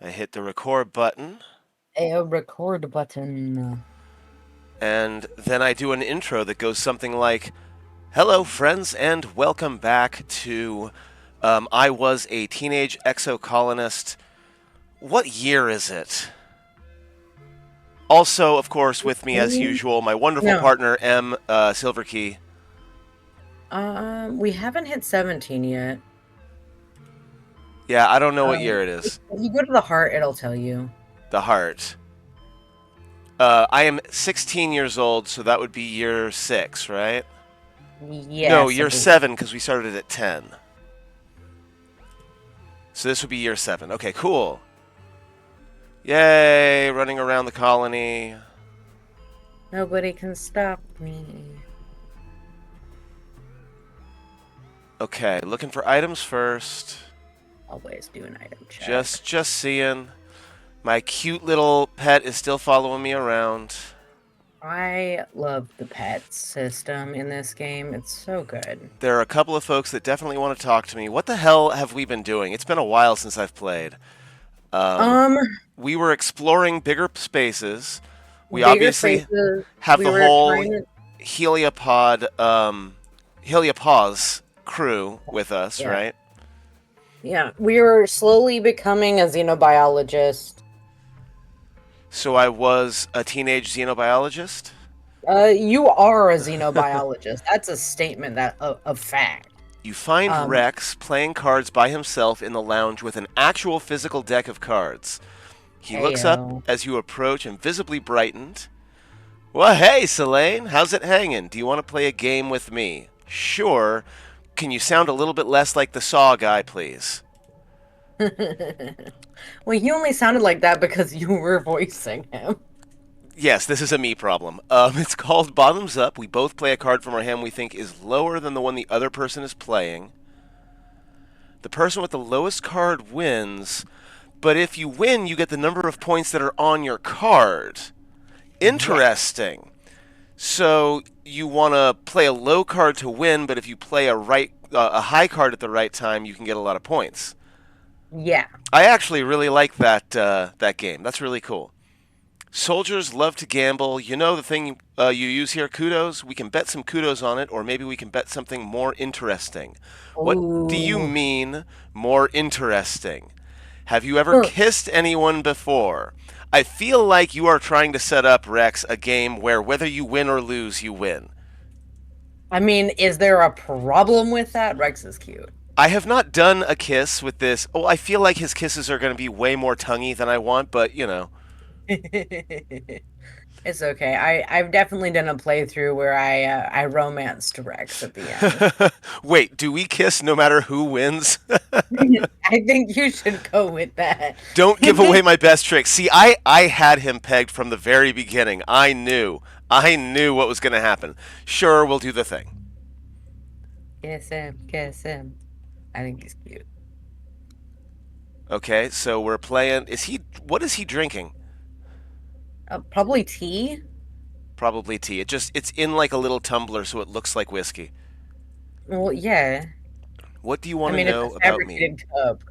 I hit the record button, A record button. and then I do an intro that goes something like, "Hello, friends, and welcome back to I Was a Teenage Exocolonist." What year is it? Also, of course, with me as usual, my wonderful No. partner, M. Silverkey. We haven't hit 17 yet. Yeah, I don't know what year it If is. you go to the heart, it'll tell you. The heart. I am 16 years old, so that would be year 6, right? No, Yes, I year believe. 7, because we started at 10. So this would be year 7. Okay, cool. Yay, running around the colony. Nobody can stop me. Okay, looking for items first. Always do an item check. Just seeing. My cute little pet is still following me around. I love the pet system in this game. It's so good. There are a couple of folks that definitely want to talk to me. What the hell have we been doing? It's been a while since I've played. Um, Um, we were exploring bigger spaces. We Bigger obviously spaces. have We the were whole trying to. Heliopause crew with us, Yeah. right? Yeah. We were slowly becoming a xenobiologist. So I was a teenage xenobiologist. You are a xenobiologist. That's a statement of fact. You find Um, Rex playing cards by himself in the lounge with an actual physical deck of cards. He looks up Heyo. as you approach and visibly brightened. Well, hey, Selene, how's it hanging? Do you want to play a game with me? Sure. Can you sound a little bit less like the Saw guy, please? Well, he only sounded like that because you were voicing him. Yes, this is a me problem. It's called Bottoms Up. We both play a card from our hand we think is lower than the one the other person is playing. The person with the lowest card wins, but if you win, you get the number of points that are on your card. Yeah. Interesting. So you want to play a low card to win, but if you play a high card at the right time, you can get a lot of points. Yeah. I actually really like that game. That's really cool. Soldiers love to gamble. You know the thing you use here, kudos? We can bet some kudos on it, or maybe we can bet something more interesting. What do you Ooh. mean, more interesting? Have you ever Huh. kissed anyone before? I feel like you are trying to set up, Rex, a game where whether you win or lose, you win. I mean, is there a problem with that? Rex is cute. I have not done a kiss with this. Oh, I feel like his kisses are going to be way more tonguey than I want, but you know. It's okay. I've definitely done a playthrough where I romanced Rex at the end. Wait, do we kiss no matter who wins? I think you should go with that. Don't give away my best trick. See, I had him pegged from the very beginning. I knew. I knew what was going to happen. Sure, we'll do the thing. Kiss him, kiss him. I think he's cute. Okay, so we're playing. What is he drinking? Probably tea. Probably tea. It's in like a little tumbler so it looks like whiskey. Well, yeah. What do you I want to mean, it's a know about me? fabricated cup.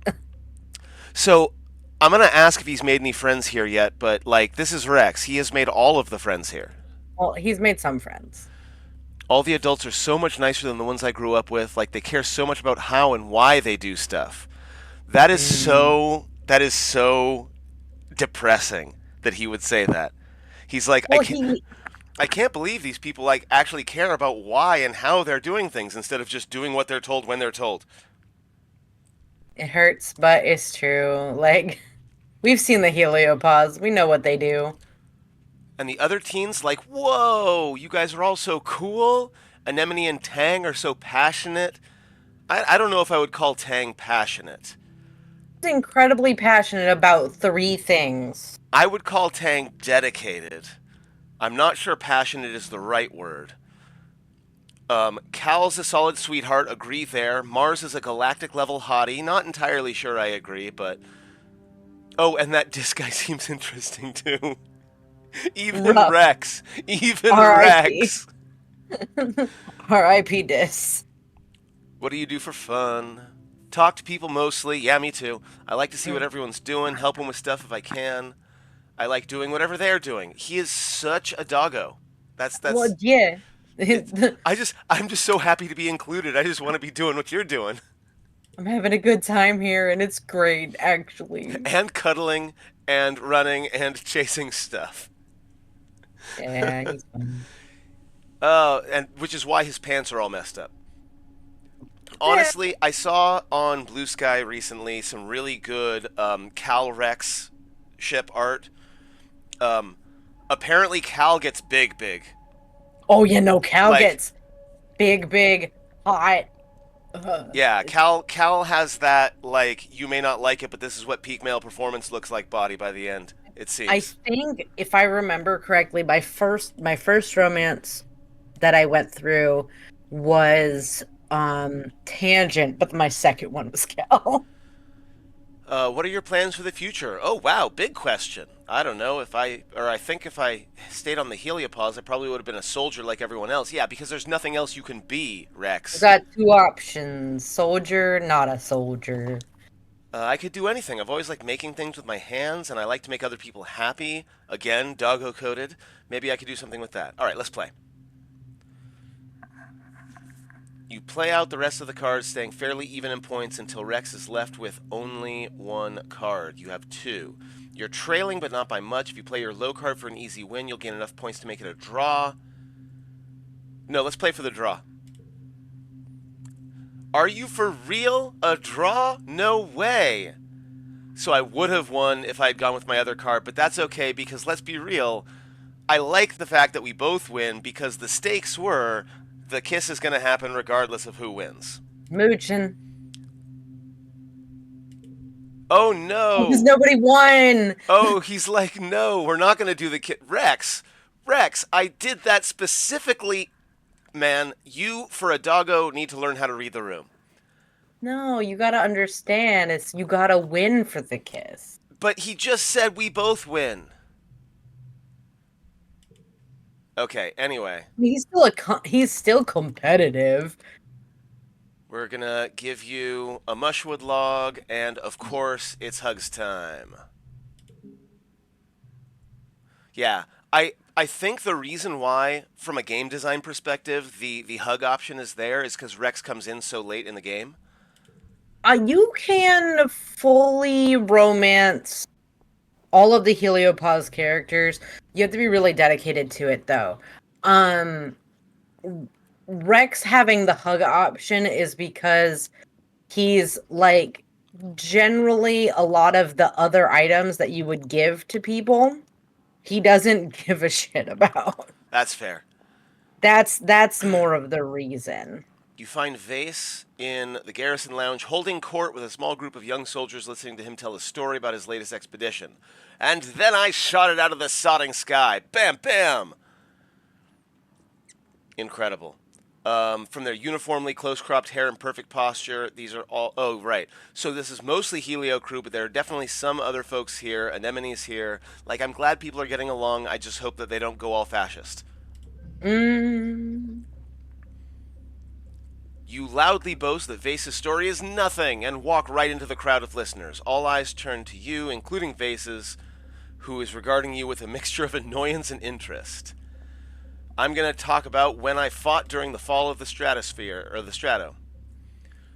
So, I'm going to ask if he's made any friends here yet, but like this is Rex. He has made all of the friends here. Well, he's made some friends. All the adults are so much nicer than the ones I grew up with. Like they care so much about how and why they do stuff. Mm. That is so depressing that he would say that. He's like, Well, he I can't believe these people like actually care about why and how they're doing things instead of just doing what they're told when they're told. it hurts, but it's true. Like we've seen the heliopause. We know what they do. And the other teens like, whoa, you guys are all so cool. Anemone and Tang are so passionate. I don't know if I would call Tang passionate. He's incredibly passionate about three things. I would call Tang dedicated. I'm not sure passionate is the right word. Cal's a solid sweetheart, agree there. Mars is a galactic level hottie, not entirely sure I agree, but. Oh, and that disc guy seems interesting too. Even Rough. Rex. Even R.I.P. Rex. R.I.P. Dis. What do you do for fun? Talk to people mostly. Yeah, me too. I like to see what Mm. everyone's doing, help them with stuff if I can. I like doing whatever they're doing. He is such a doggo. Well, That's yeah. it. I'm just so happy to be included. I just want to be doing what you're doing. I'm having a good time here, and it's great, actually. And cuddling and running and chasing stuff. Yeah, he's fun. And which is why his pants are all messed up. Yeah. Honestly, I saw on Blue Sky recently some really good Cal Rex ship art. Um, Apparently, Cal gets big, big. Oh, yeah, no, Cal Like, gets big, big, hot. yeah, It's, Cal has that, like, you may not like it, but this is what peak male performance looks like body by the end, it I seems. think, if I remember correctly, my first romance that I went through was Tangent, but my second one was Cal. What are your plans for the future? Oh, wow, big question. I don't know I think if I stayed on the heliopause, I probably would have been a soldier like everyone else. Yeah, because there's nothing else you can be, We Rex. got two options: soldier, not a soldier. I could do anything. I've always liked making things with my hands, and I like to make other people happy. Again, doggo coded. Maybe I could do something with that. All right, let's play. You play out the rest of the cards, staying fairly even in points until Rex is left with only one card. You have two. You're trailing, but not by much. If you play your low card for an easy win, you'll gain enough points to make it a draw. No, let's play for the draw. Are you for real? A draw? No way. So I would have won if I had gone with my other card, but that's okay because let's be real. I like the fact that we both win because the stakes were the kiss is going to happen regardless of who wins. Mooching. Oh Because no! nobody won. Oh, he's like, no, we're not going to do the kiss. Rex, I did that specifically. Man, you for a doggo need to learn how to read the room. No, you gotta understand. You gotta win for the kiss. But he just said we both win. Okay, anyway, He's still competitive. we're gonna give you a mushwood log, and of course, it's hugs time. Yeah, I think the reason why, from a game design perspective, the hug option is there is because Rex comes in so late in the game. You can fully romance all of the Heliopause characters. You have to be really dedicated to it, though. Um, Rex having the hug option is because he's like generally a lot of the other items that you would give to people, he doesn't give a shit about. That's fair. That's more of the reason. You find Vase in the garrison lounge holding court with a small group of young soldiers listening to him tell a story about his latest expedition. And then I shot it out of the sodding sky. Bam, bam! Incredible. From their uniformly close cropped hair and perfect posture, these are all. Oh, right. So this is mostly Helio crew, but there are definitely some other folks here. Anemone's here. Like, I'm glad people are getting along. I just hope that they don't go all fascist. Mm, You loudly boast that Vase's story is nothing and walk right into the crowd of listeners. All eyes turn to you, including Vase's, who is regarding you with a mixture of annoyance and interest. I'm going to talk about when I fought during the fall of the stratosphere, or the strato.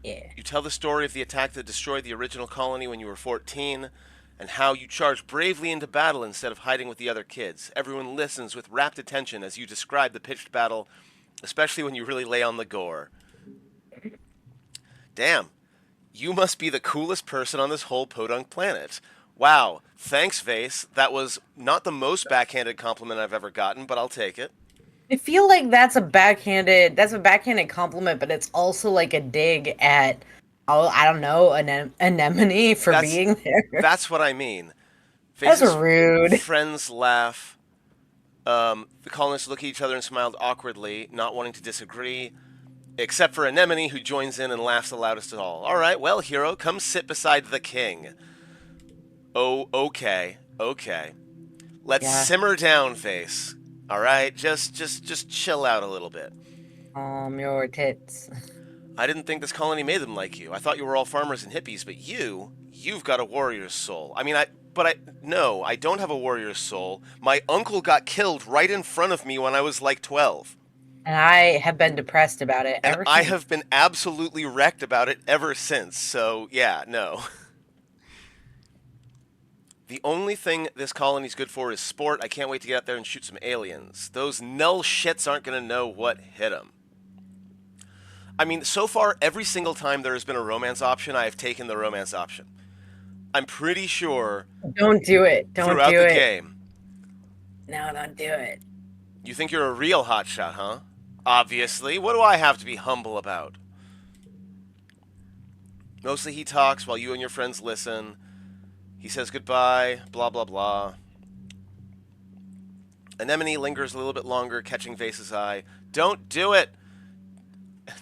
yeah. You tell the story of the attack that destroyed the original colony when you were 14, and how you charged bravely into battle instead of hiding with the other kids. Everyone listens with rapt attention as you describe the pitched battle, especially when you really lay on the gore. Damn, you must be the coolest person on this whole podunk planet. Wow, thanks, Vase. That was not the most backhanded compliment I've ever gotten, but I'll take it. I feel like that's a backhanded compliment, but it's also like a dig at, oh, I don't know, anemone for That's being there. that's what I mean. That's Vase's rude. friends laugh. The colonists look at each other and smiled awkwardly, not wanting to disagree, except for Anemone, who joins in and laughs the loudest of all. All right, well, hero, come sit beside the king. Oh, okay, okay. Let's Yeah. simmer down, Face. All right, just chill out a little bit. Your tits. I didn't think this colony made them like you. I thought you were all farmers and hippies, but you've got a warrior's soul. No, I don't have a warrior's soul. My uncle got killed right in front of me when I was like 12. And I have been depressed about it And ever I since. have been absolutely wrecked about it ever since. So, yeah, no. The only thing this colony's good for is sport. I can't wait to get out there and shoot some aliens. Those null shits aren't going to know what hit them. I mean, so far, every single time there has been a romance option, I have taken the romance option. I'm pretty sure Don't do it. Don't throughout do the it. game. No, don't do it. You think you're a real hotshot, huh? Obviously. What do I have to be humble about? Mostly he talks while you and your friends listen. He says goodbye, blah, blah, blah. Anemone lingers a little bit longer, catching Vase's eye. Don't do it!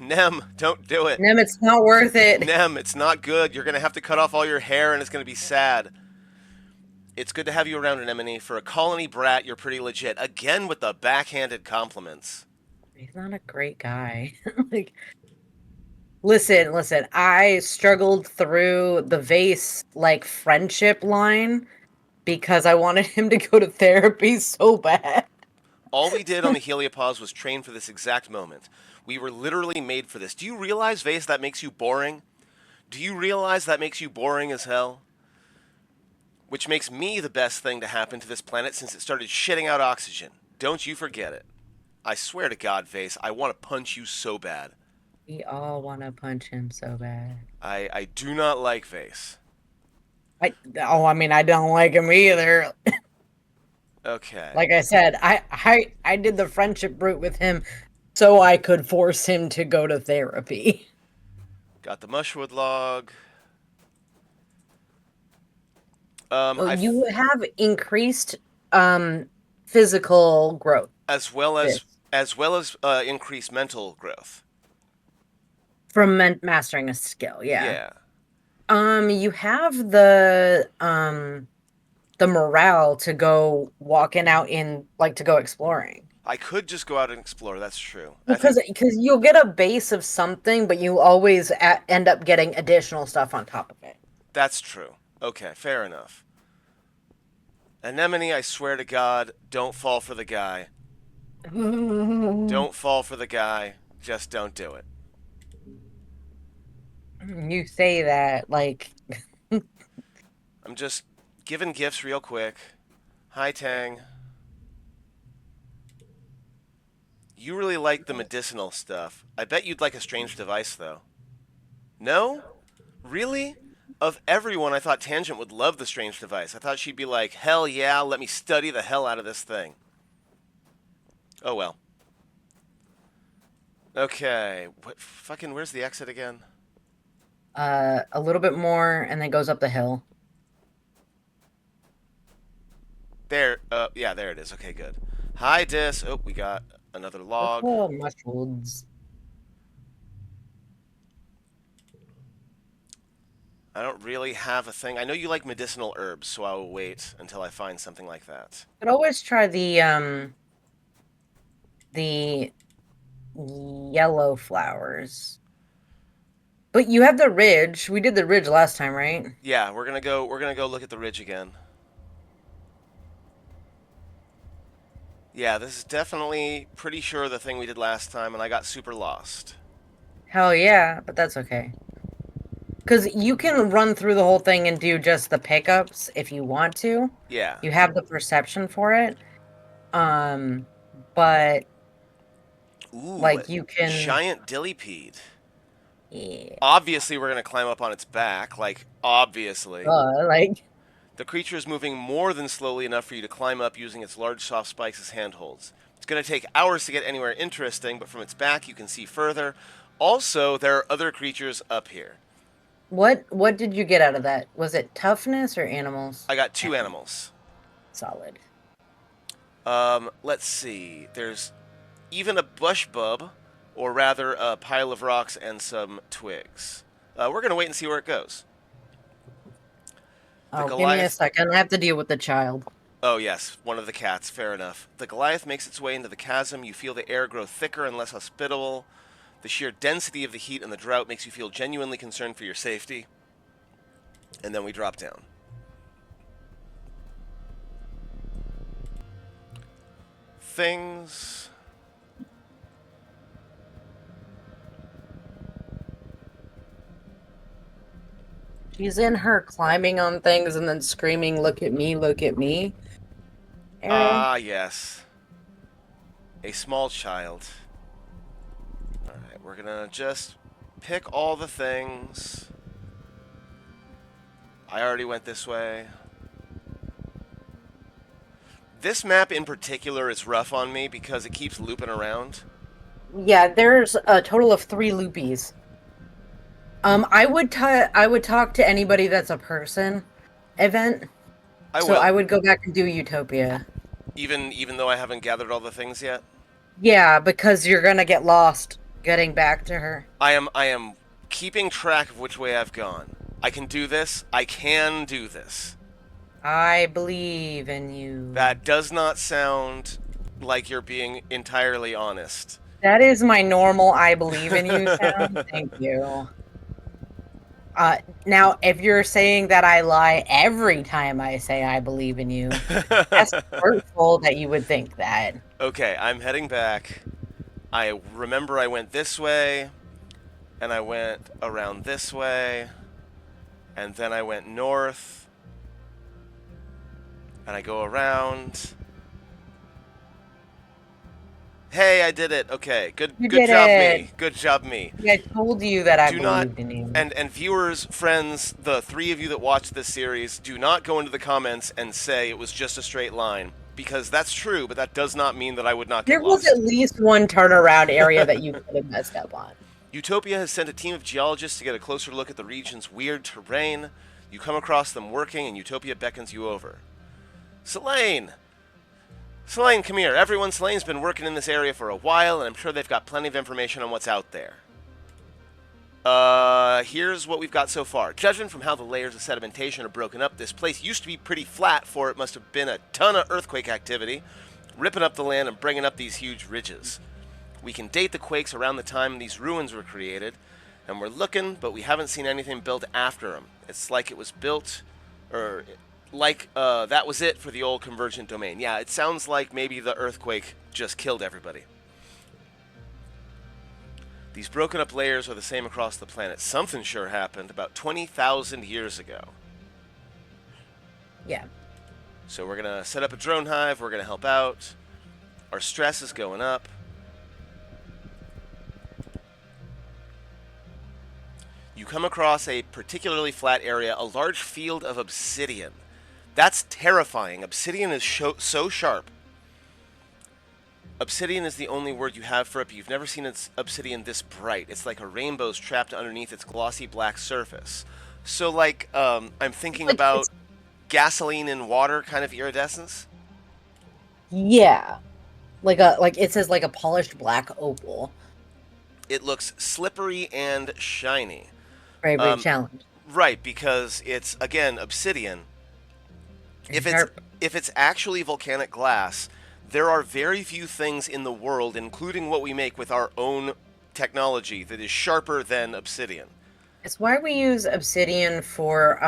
Nem, don't do it. Nem, it's not worth it. Nem, it's not good. You're going to have to cut off all your hair and it's going to be sad. It's good to have you around, Anemone. For a colony brat, you're pretty legit. Again with the backhanded compliments. He's not a great guy. Like, listen. I struggled through the Vase like friendship line because I wanted him to go to therapy so bad. All we did on the heliopause was train for this exact moment. We were literally made for this. Do you realize, Vase, that makes you boring? Do you realize that makes you boring as hell? Which makes me the best thing to happen to this planet since it started shitting out oxygen. Don't you forget it. I swear to God, Vase, I want to punch you so bad. We all want to punch him so bad. I do not like Vase. I mean, I don't like him either. Okay. Like I said, I did the friendship route with him so I could force him to go to therapy. Got the mushwood log. Well, you have increased physical growth. As well as This. increased mental growth. From mastering a skill, yeah. Yeah. You have the morale to go walking out in like to go exploring. I could just go out and explore. That's true. Because you'll get a base of something, but you always end up getting additional stuff on top of it. That's true. Okay, fair enough. Anemone, I swear to God, don't fall for the guy. Don't fall for the guy. Just don't do it. You say that like I'm just giving gifts real quick. Hi, Tang. You really like the medicinal stuff. I bet you'd like a strange device, though. No? Really? Of everyone, I thought Tangent would love the strange device. I thought she'd be like, hell yeah, let me study the hell out of this thing. Oh well. Okay. Where's the exit again? a little bit more and then goes up the hill. There. Yeah, there it is. Okay, good. Hi, Dis. Oh, we got another log. Oh, mushrooms. I don't really have a thing. I know you like medicinal herbs, so I will wait until I find something like that. Could always try the yellow flowers. But you have the ridge. We did the ridge last time, right? Yeah, we're gonna go. We're gonna go look at the ridge again. Yeah, this is definitely pretty sure the thing we did last time, and I got super lost. Hell yeah, but that's okay. Because you can run through the whole thing and do just the pickups if you want to. Yeah. You have the perception for it. But Ooh, like you can giant dillipede. yeah. Obviously, we're gonna climb up on its back. Like, obviously. Like The creature is moving more than slowly enough for you to climb up using its large soft spikes as handholds. It's going to take hours to get anywhere interesting, but from its back you can see further. Also, there are other creatures up here. what did you get out of that? Was it toughness or animals? I got two animals. Solid. Let's see. There's even a bush bub, or rather a pile of rocks and some twigs. We're going to wait and see where it goes. Oh, give me a second. I have to deal with the child. Oh, yes, one of the cats. Fair enough. The Goliath makes its way into the chasm. You feel the air grow thicker and less hospitable. The sheer density of the heat and the drought makes you feel genuinely concerned for your safety. And then we drop down. Things. She's in her climbing on things and then screaming, look at me era. Ah, yes. A small child. Alright, we're gonna just pick all the things. I already went this way. This map in particular is rough on me because it keeps looping around. Yeah, there's a total of 3 loopies. I would talk to anybody that's a person event. I So I will, would go back and do Utopia. even though I haven't gathered all the things yet. Yeah, because you're gonna get lost getting back to her. I am keeping track of which way I've gone. I can do this. I can do this. I believe in you. That does not sound like you're being entirely honest. That is my normal I believe in you sound. Thank you. Now, if you're saying that I lie every time I say I believe in you, that's hurtful that you would think that. Okay, I'm heading back. I remember I went this way, and I went around this way, and then I went north, and I go around. Hey, I did it. Okay, good You good did job it. me. Good job me. I told you that I Do not believed in you. and viewers, friends, the 3 of you that watch this series, do not go into the comments and say it was just a straight line because that's true, but that does not mean that I would not get There was lost. at least one turnaround area that you could have messed up on. Utopia has sent a team of geologists to get a closer look at the region's weird terrain. You come across them working, and Utopia beckons you over. Selene! Selene, come here. Everyone, Selene's been working in this area for a while, and I'm sure they've got plenty of information on what's out there. Here's what we've got so far. Judging from how the layers of sedimentation are broken up, this place used to be pretty flat, for it must have been a ton of earthquake activity, ripping up the land and bringing up these huge ridges. We can date the quakes around the time these ruins were created, and we're looking, but we haven't seen anything built after them. It's like it was built, or like that was it for the old convergent domain. Yeah, it sounds like maybe the earthquake just killed everybody. These broken up layers are the same across the planet. Something sure happened about 20,000 years ago. Yeah. So we're going to set up a drone hive. We're going to help out. Our stress is going up. You come across a particularly flat area, a large field of obsidian. That's terrifying. Obsidian is so sharp. Obsidian is the only word you have for it, but you've never seen obsidian this bright. It's like a rainbow's trapped underneath its glossy black surface. So, like, I'm thinking about gasoline in water kind of iridescence. Yeah. Like it says like a polished black opal. It looks slippery and shiny. Bravery challenge. Right, because it's, again, obsidian. If it's actually volcanic glass, there are very few things in the world, including what we make with our own technology, that is sharper than obsidian. It's why we use obsidian for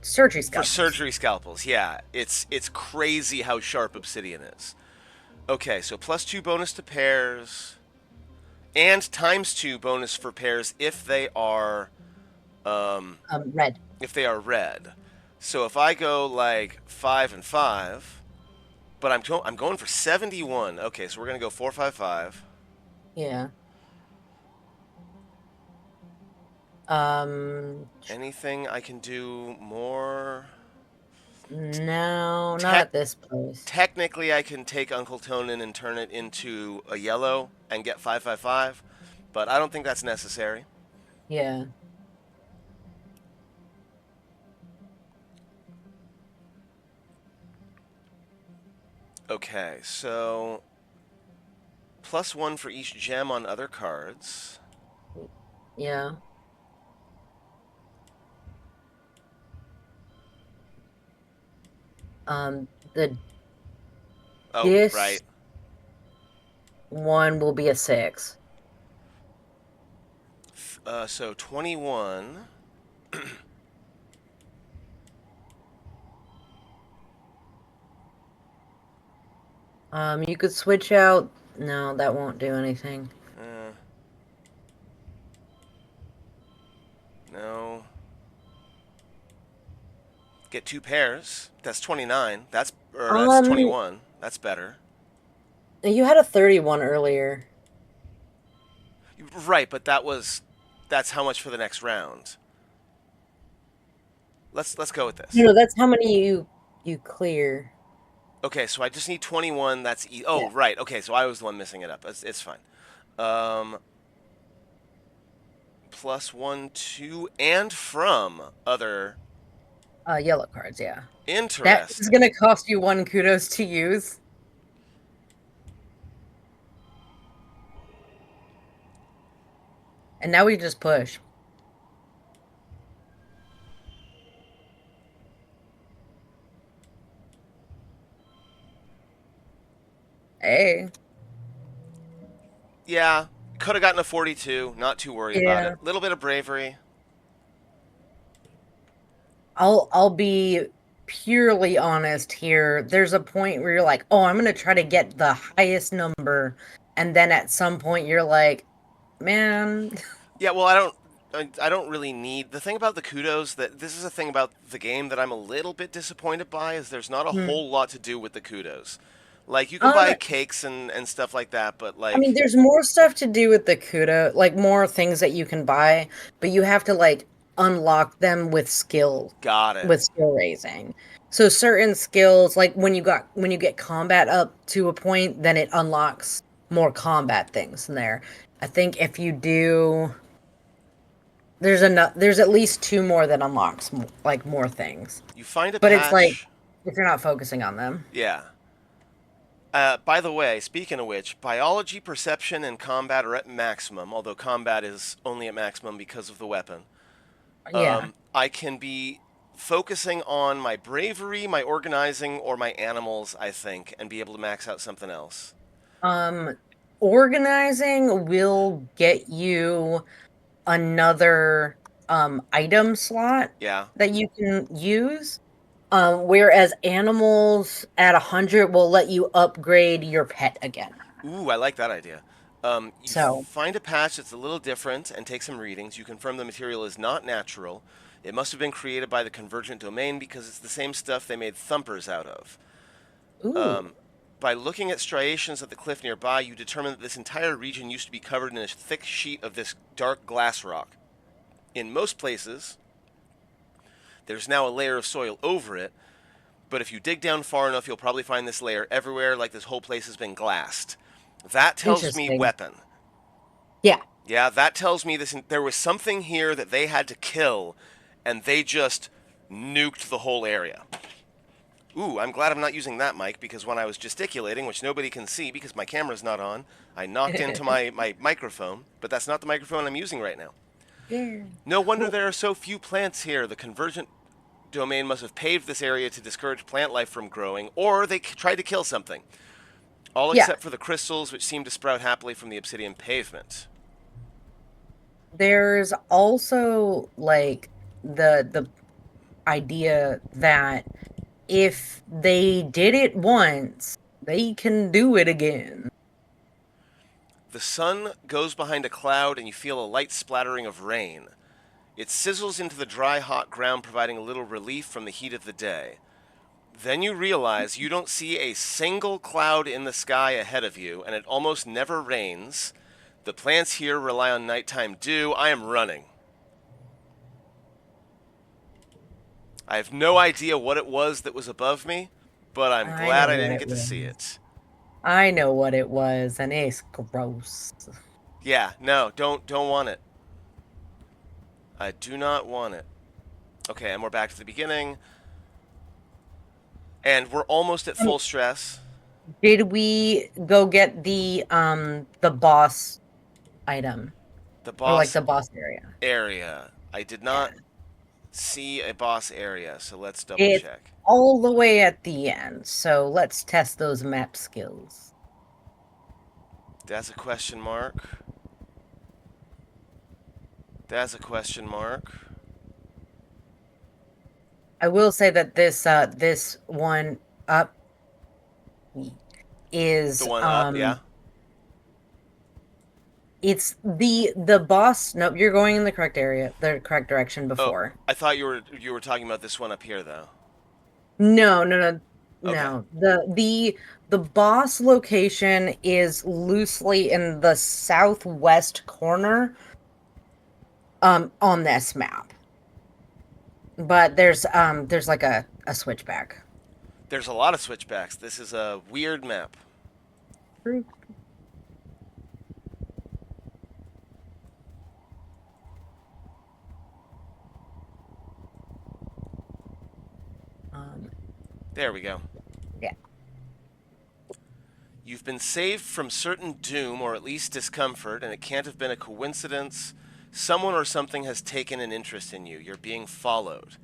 surgery scalpels. For surgery scalpels, yeah. It's crazy how sharp obsidian is. Okay, so +2 bonus to pairs, and ×2 bonus for pairs if they are red. If they are red. So if I go like 5 and 5, but I'm going for 71. Okay, so we're gonna go 4, 5, 5. Yeah. Anything I can do more? No, not at this place. Technically, I can take Uncle Tonin and turn it into a yellow and get 5, 5, 5, but I don't think that's necessary. Yeah. Okay, so +1 for each gem on other cards. Yeah. The Oh, this right. one will be a 6. So 21. You could switch out. No, that won't do anything. Uh, no. Get two pairs. That's 29. That's Um, 21. That's better. you had a 31 earlier. Right, but that's how much for the next round. Let's go with this. No, that's how many you clear. Okay, so I just need 21. Yeah. Oh, right. Okay, so I was the one messing it up. It's fine. Um, plus one, two, and from other. Yellow cards, yeah. That is Interesting. gonna cost you one kudos to use. And now we just push. Hey. Yeah, could have gotten a 42. Not too worried about Yeah. it. Little bit of bravery. I'll be purely honest here. There's a point where you're like, "Oh, I'm going to try to get the highest number." And then at some point you're like, "Man, Yeah, well, I don't really need the thing about the kudos that this is a thing about the game that I'm a little bit disappointed by is there's not a hmm." whole lot to do with the kudos. Like you can Um buy cakes and stuff like that, but I mean, like there's more stuff to do with the kudo, like more things that you can buy, but you have to like unlock them got it. with skill raising. So certain skills, like when you get combat up to a point, then it unlocks more combat things in there. I think if you do, there's at least two more that unlocks like more things, You find a but it's like patch. if you're not focusing on them. Yeah. By the way, speaking of which, biology, perception, and combat are at maximum, although combat is only at maximum because of the weapon. Yeah. I can be focusing on my bravery, my organizing, or my animals, I think, and be able to max out something else. Um, Organizing will get you another item slot Yeah. that you can use. Whereas animals at 100 will let you upgrade your pet again. Ooh, I like that idea. You So, find a patch that's a little different and take some readings. You confirm the material is not natural. It must have been created by the convergent domain because it's the same stuff they made thumpers out of. ooh, Um, by looking at striations at the cliff nearby, you determine that this entire region used to be covered in a thick sheet of this dark glass rock. In most places, there's now a layer of soil over it, but if you dig down far enough, you'll probably find this layer everywhere, like this whole place has been glassed. That tells me interesting. weapon. Yeah, Yeah, that tells me there was something here that they had to kill, and they just nuked the whole area. Ooh, I'm glad I'm not using that mic because when I was gesticulating, which nobody can see because my camera's not on, I knocked into my microphone, but that's not the microphone I'm using right now. yeah. No wonder Well, there are so few plants here. The convergent domain must have paved this area to discourage plant life from growing, or they tried to kill something. All yeah. except for the crystals, which seem to sprout happily from the obsidian pavement. There's also like the idea that if they did it once, they can do it again. The sun goes behind a cloud, and you feel a light splattering of rain. It sizzles into the dry, hot ground, providing a little relief from the heat of the day. Then you realize you don't see a single cloud in the sky ahead of you, and it almost never rains. The plants here rely on nighttime dew. I am running. I have no idea what it was that was above me, but I'm I know glad I what didn't it get to see was. it. I know what it was, and it's gross. Yeah, no, don't want it. I do not want it. Okay, and we're back to the beginning, and we're almost at Um, full stress. Did we go get the boss item The or like boss the boss area? area. I did Yeah. not see a boss area, so let's double It's check. all the way at the end. So let's test those map skills. That's a question mark. That's a question mark. I will say that this one up The is one up, yeah? it's the boss. Nope, you're going in the correct area, the correct direction Oh, before. I thought you were talking about this one up here though. No, no, no, Okay. no. The boss location is loosely in the southwest corner on this map. But there's like a switchback. There's a lot of switchbacks. This is a weird map. True. Um There we go. yeah. You've been saved from certain doom or at least discomfort, and it can't have been a coincidence. Someone or something has taken an interest in you. You're being followed.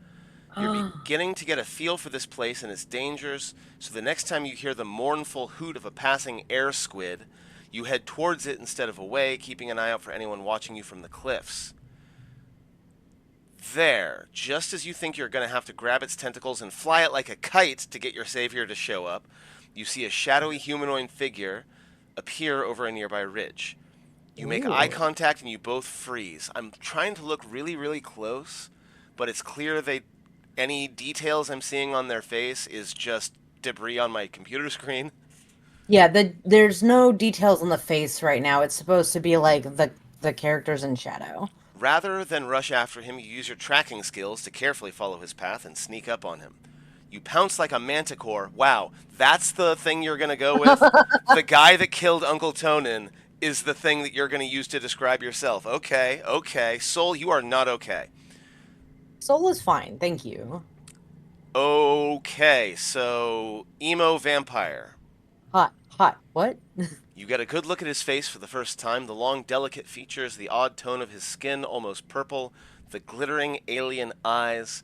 You're beginning to get a feel for this place and its dangers, so the next time you hear the mournful hoot of a passing air squid, you head towards it instead of away, keeping an eye out for anyone watching you from the cliffs. There, just as you think you're going to have to grab its tentacles and fly it like a kite to get your savior to show up, you see a shadowy humanoid figure appear over a nearby ridge. You make eye Ooh. contact and you both freeze. I'm trying to look really, really close, but it's clear any details I'm seeing on their face is just debris on my computer screen. Yeah, there's no details on the face right now. It's supposed to be like the characters in shadow. Rather than rush after him, you use your tracking skills to carefully follow his path and sneak up on him. You pounce like a manticore. Wow, that's the thing you're going to go with? The guy that killed Uncle Tonin is the thing that you're going to use to describe yourself. Okay, okay. Soul, you are not okay. Soul is fine, thank you. Okay, so emo vampire. Hot, hot. What? You get a good look at his face for the first time. The long, delicate features, the odd tone of his skin, almost purple, the glittering alien eyes.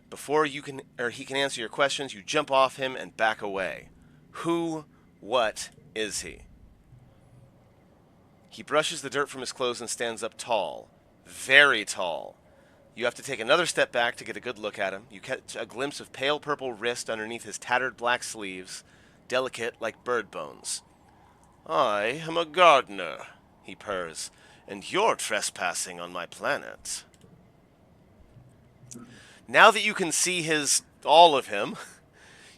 Before he can answer your questions, you jump off him and back away. Who, what is he? He brushes the dirt from his clothes and stands up tall. Very tall. You have to take another step back to get a good look at him. You catch a glimpse of pale purple wrist underneath his tattered black sleeves, delicate like bird bones. I am a gardener, he purrs, and you're trespassing on my planet. Now that you can see all of him,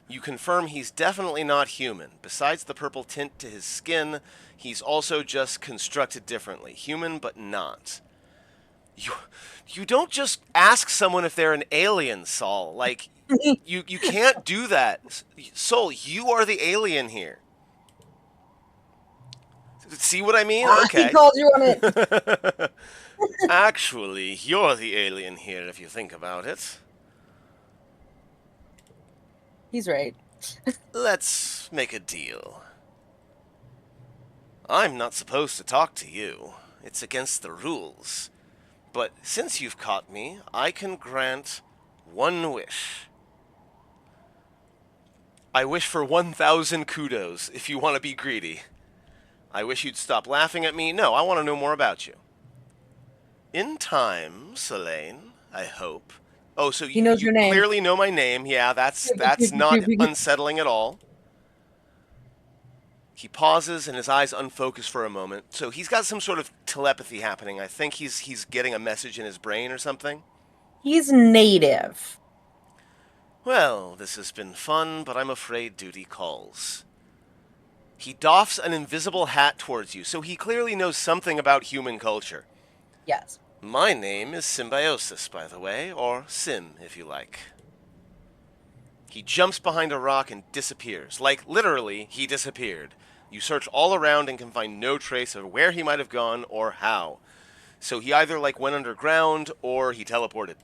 you confirm he's definitely not human. Besides the purple tint to his skin, he's also just constructed differently. Human, but not. You don't just ask someone if they're an alien, Saul. Like, you can't do that. Soul, you are the alien here. See what I mean? He Okay. called you on it. Actually, you're the alien here if you think about it. He's right. Let's make a deal. I'm not supposed to talk to you. It's against the rules. But since you've caught me, I can grant one wish. I wish for 1,000 kudos if you want to be greedy. I wish you'd stop laughing at me. No, I want to know more about you. In time, Selene, I hope. Oh, so He you, knows you your name. clearly know my name. Yeah, that's not unsettling at all. He pauses and his eyes unfocus for a moment. So he's got some sort of telepathy happening. I think he's getting a message in his brain or something. He's native. Well, this has been fun, but I'm afraid duty calls. He doffs an invisible hat towards you, so he clearly knows something about human culture. Yes. My name is Symbiosis, by the way, or Sim, if you like. He jumps behind a rock and disappears. Like, literally, he disappeared. You search all around and can find no trace of where he might have gone or how. So he either, went underground or he teleported.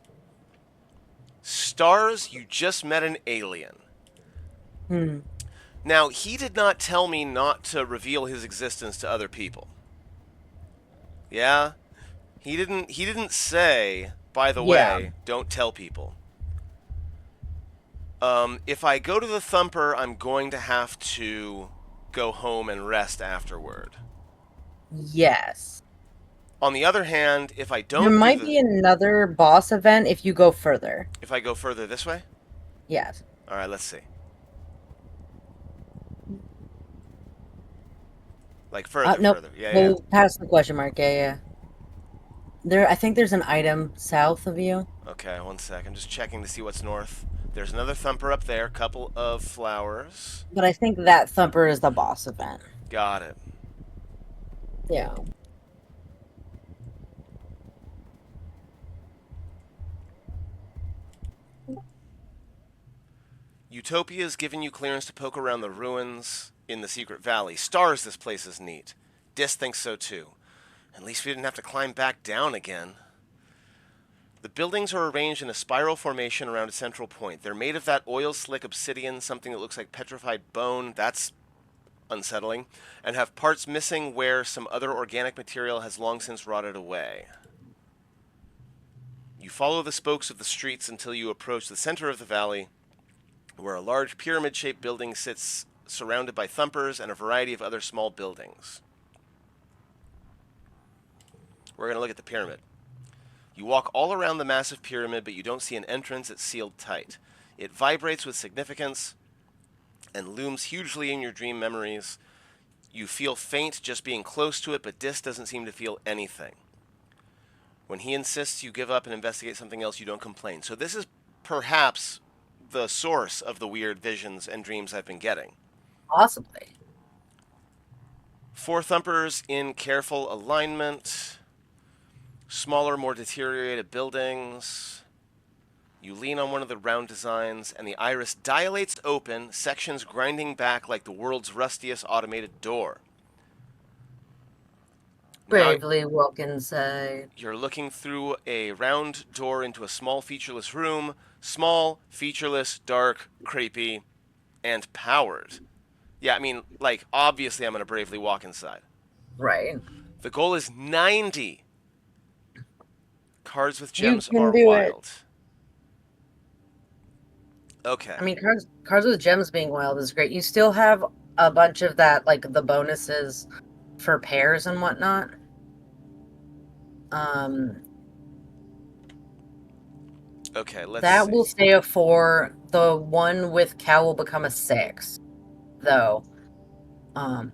Stars, you just met an alien. Hmm. Now, he did not tell me not to reveal his existence to other people. Yeah? He didn't say, by the Yeah. way, don't tell people. If I go to the Thumper, I'm going to have to go home and rest afterward. Yes. On the other hand, if I There don't do might the, be another boss event if you go further. if I go further this way, Yes. all right, let's see. Like further, Nope. further. Yeah, yeah. Go past the question mark. Yeah, yeah. I think there's an item south of you. Okay, one sec. I'm just checking to see what's north. There's another thumper up there. Couple of flowers. But I think that thumper is the boss event. Got it. Yeah. Utopia's given you clearance to poke around the ruins in the secret valley. Stars, this place is neat. Dis thinks so too. At least we didn't have to climb back down again. The buildings are arranged in a spiral formation around a central point. They're made of that oil slick obsidian, something that looks like petrified bone. That's unsettling. And have parts missing where some other organic material has long since rotted away. You follow the spokes of the streets until you approach the center of the valley, where a large pyramid-shaped building sits surrounded by thumpers and a variety of other small buildings. We're going to look at the pyramid. You walk all around the massive pyramid, but you don't see an entrance. It's sealed tight. It vibrates with significance and looms hugely in your dream memories. You feel faint just being close to it, but Dis doesn't seem to feel anything. When he insists you give up and investigate something else, you don't complain. So this is perhaps the source of the weird visions and dreams I've been getting. Possibly. 4 thumpers in careful alignment. Smaller, more deteriorated buildings. You lean on one of the round designs, and the iris dilates open, sections grinding back like the world's rustiest automated door. Now Bravely walk inside. you're looking through a round door into a small, featureless room. Small, featureless, dark, creepy, and powered. Yeah, I mean, like, obviously I'm going to bravely walk inside. Right. The goal is 90. Cards with You gems can are do it. wild. Okay. I mean, cards with gems being wild is great. You still have a bunch of that, like the bonuses for pairs and whatnot. Um, Okay, let's that will see. stay a 4. The one with cow will become a 6, though. Um,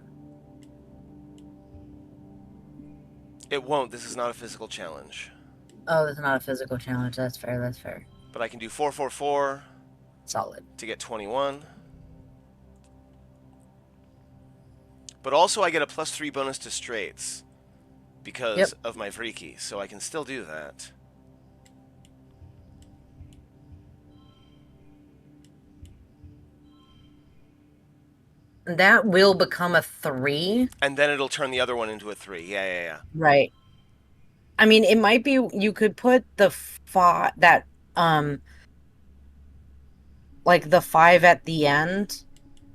It won't. This is not a physical challenge. oh, that's not a physical challenge. That's fair. That's fair. But I can do 444 Solid. to get 21. But also I get a +3 bonus to straights because Yep. of my freaky, so I can still do that. That will become a 3. And then it'll turn the other one into a 3. Yeah, yeah, yeah. Right. I mean, it might be you could put the 5 that like the 5 at the end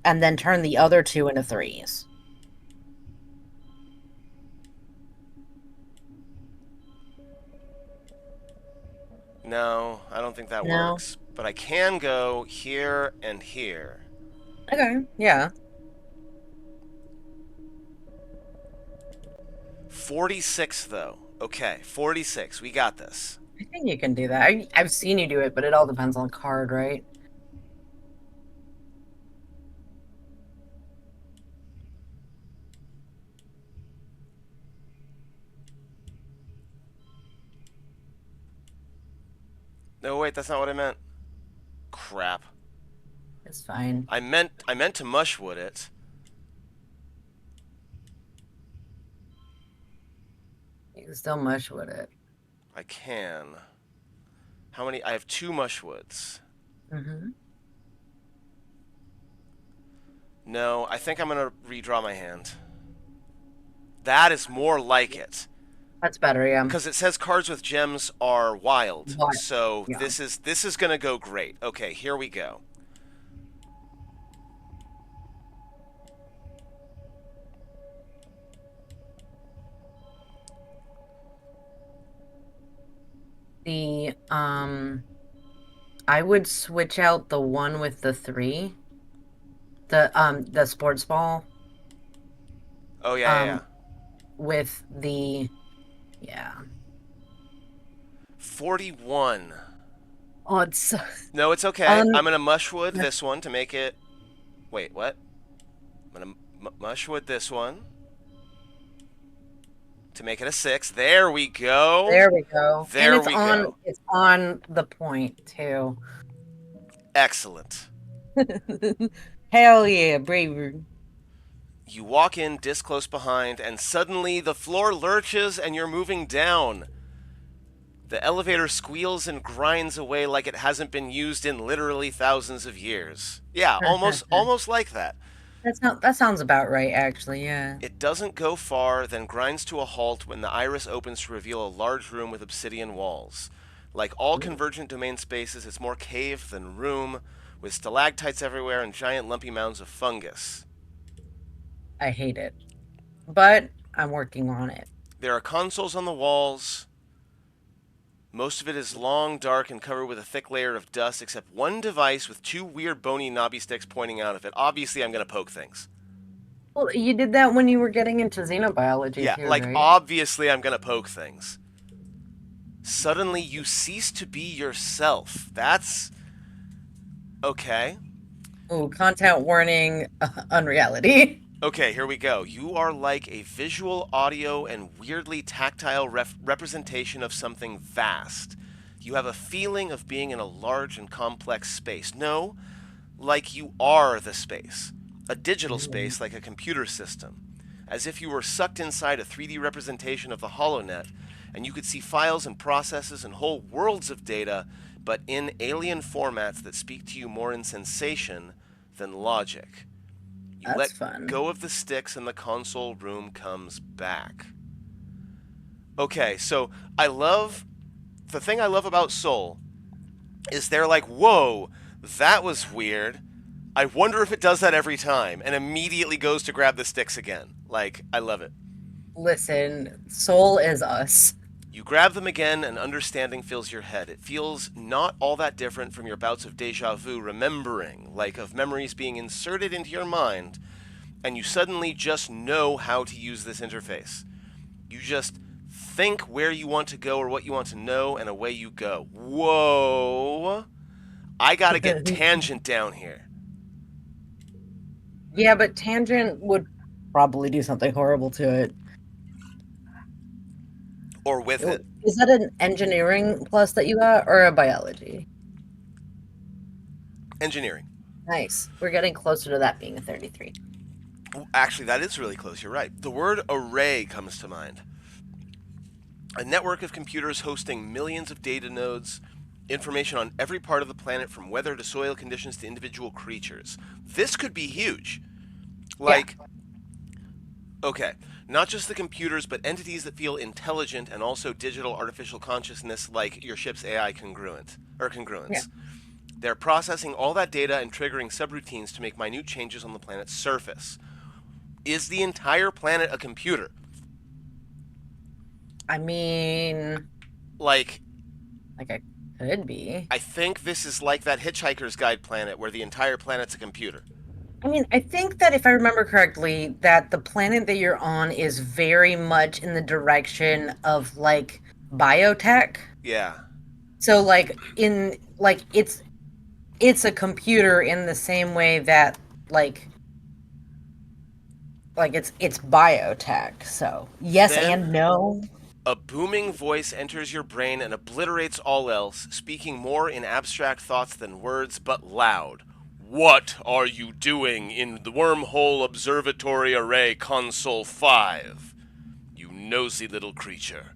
and then turn the other 2 into 3s. No, I don't think that No. works. But I can go here and here. Okay. Yeah. 46, though. Okay, 46. We got this. I think you can do that. I've seen you do it, but it all depends on the card, right? No, wait, that's not what I meant. Crap. It's fine. I meant to mushwood it. You can still mush with it. I can. How many? I have 2 mushwoods. Mm-hmm. No, I think I'm going to redraw my hand. That is more like it. That's better, yeah. Because it says cards with gems are wild. What? So Yeah. this is going to go great. Okay, here we go. The I would switch out the one with the 3. The sports ball. Oh, yeah, yeah, yeah. With the Yeah. 41. Oh, it's No, it's okay. un. I'm going to mushwood this one to make it. Wait, what? I'm going to mushwood this one to make it a 6. There we go. There we go. And There we go. it's on the point too. Excellent. Hell yeah, bravery. You walk in, disc close behind, and suddenly the floor lurches and you're moving down. The elevator squeals and grinds away like it hasn't been used in literally thousands of years. Yeah, almost like that. That sounds about right, actually, yeah. It doesn't go far, then grinds to a halt when the iris opens to reveal a large room with obsidian walls. Like all Ooh, convergent domain spaces, it's more cave than room, with stalactites everywhere and giant lumpy mounds of fungus. I hate it. But I'm working on it. There are consoles on the walls. Most of it is long, dark, and covered with a thick layer of dust, except one device with two weird bony knobby sticks pointing out of it. Obviously, I'm going to poke things. Well, you did that when you were getting into xenobiology Yeah, too, like, right? obviously, I'm going to poke things. Suddenly, you cease to be yourself. That's okay. Ooh, content warning, unreality. Okay, here we go. You are like a visual, audio, and weirdly tactile representation of something vast. You have a feeling of being in a large and complex space. No, like you are the space. A digital Ooh, space like a computer system. As if you were sucked inside a 3D representation of the HoloNet, and you could see files and processes and whole worlds of data, but in alien formats that speak to you more in sensation than logic. You that's let fun. go of the sticks and the console room comes back. Okay, so I love the thing I love about Soul is they're like, whoa, that was weird. I wonder if it does that every time, and immediately goes to grab the sticks again. Like, I love it. Listen, soul is us. You grab them again, and understanding fills your head. It feels not all that different from your bouts of deja vu, remembering, like of memories being inserted into your mind, and you suddenly just know how to use this interface. You just think where you want to go or what you want to know, and away you go. Whoa! I gotta get tangent down here. Yeah, but tangent would probably do something horrible to it. Or with it. Is that an engineering plus that you got or a biology? Engineering. Nice. We're getting closer to that being a 33. Actually, that is really close. You're right. The word array comes to mind. A network of computers hosting millions of data nodes, information on every part of the planet from weather to soil conditions to individual creatures. This could be huge. Yeah, Like, okay, not just the computers, but entities that feel intelligent and also digital artificial consciousness like your ship's AI yeah. congruence. They're processing all that data and triggering subroutines to make minute changes on the planet's surface. Is the entire planet a computer? I mean, Like, like I could be. I think this is like that Hitchhiker's Guide planet where the entire planet's a computer. I mean, I think that if I remember correctly, that the planet that you're on is very much in the direction of like biotech. Yeah. So it's a computer in the same way that like it's biotech. So yes and Then no. a booming voice enters your brain and obliterates all else, speaking more in abstract thoughts than words, but loud. What are you doing in the wormhole observatory array console 5? You nosy little creature.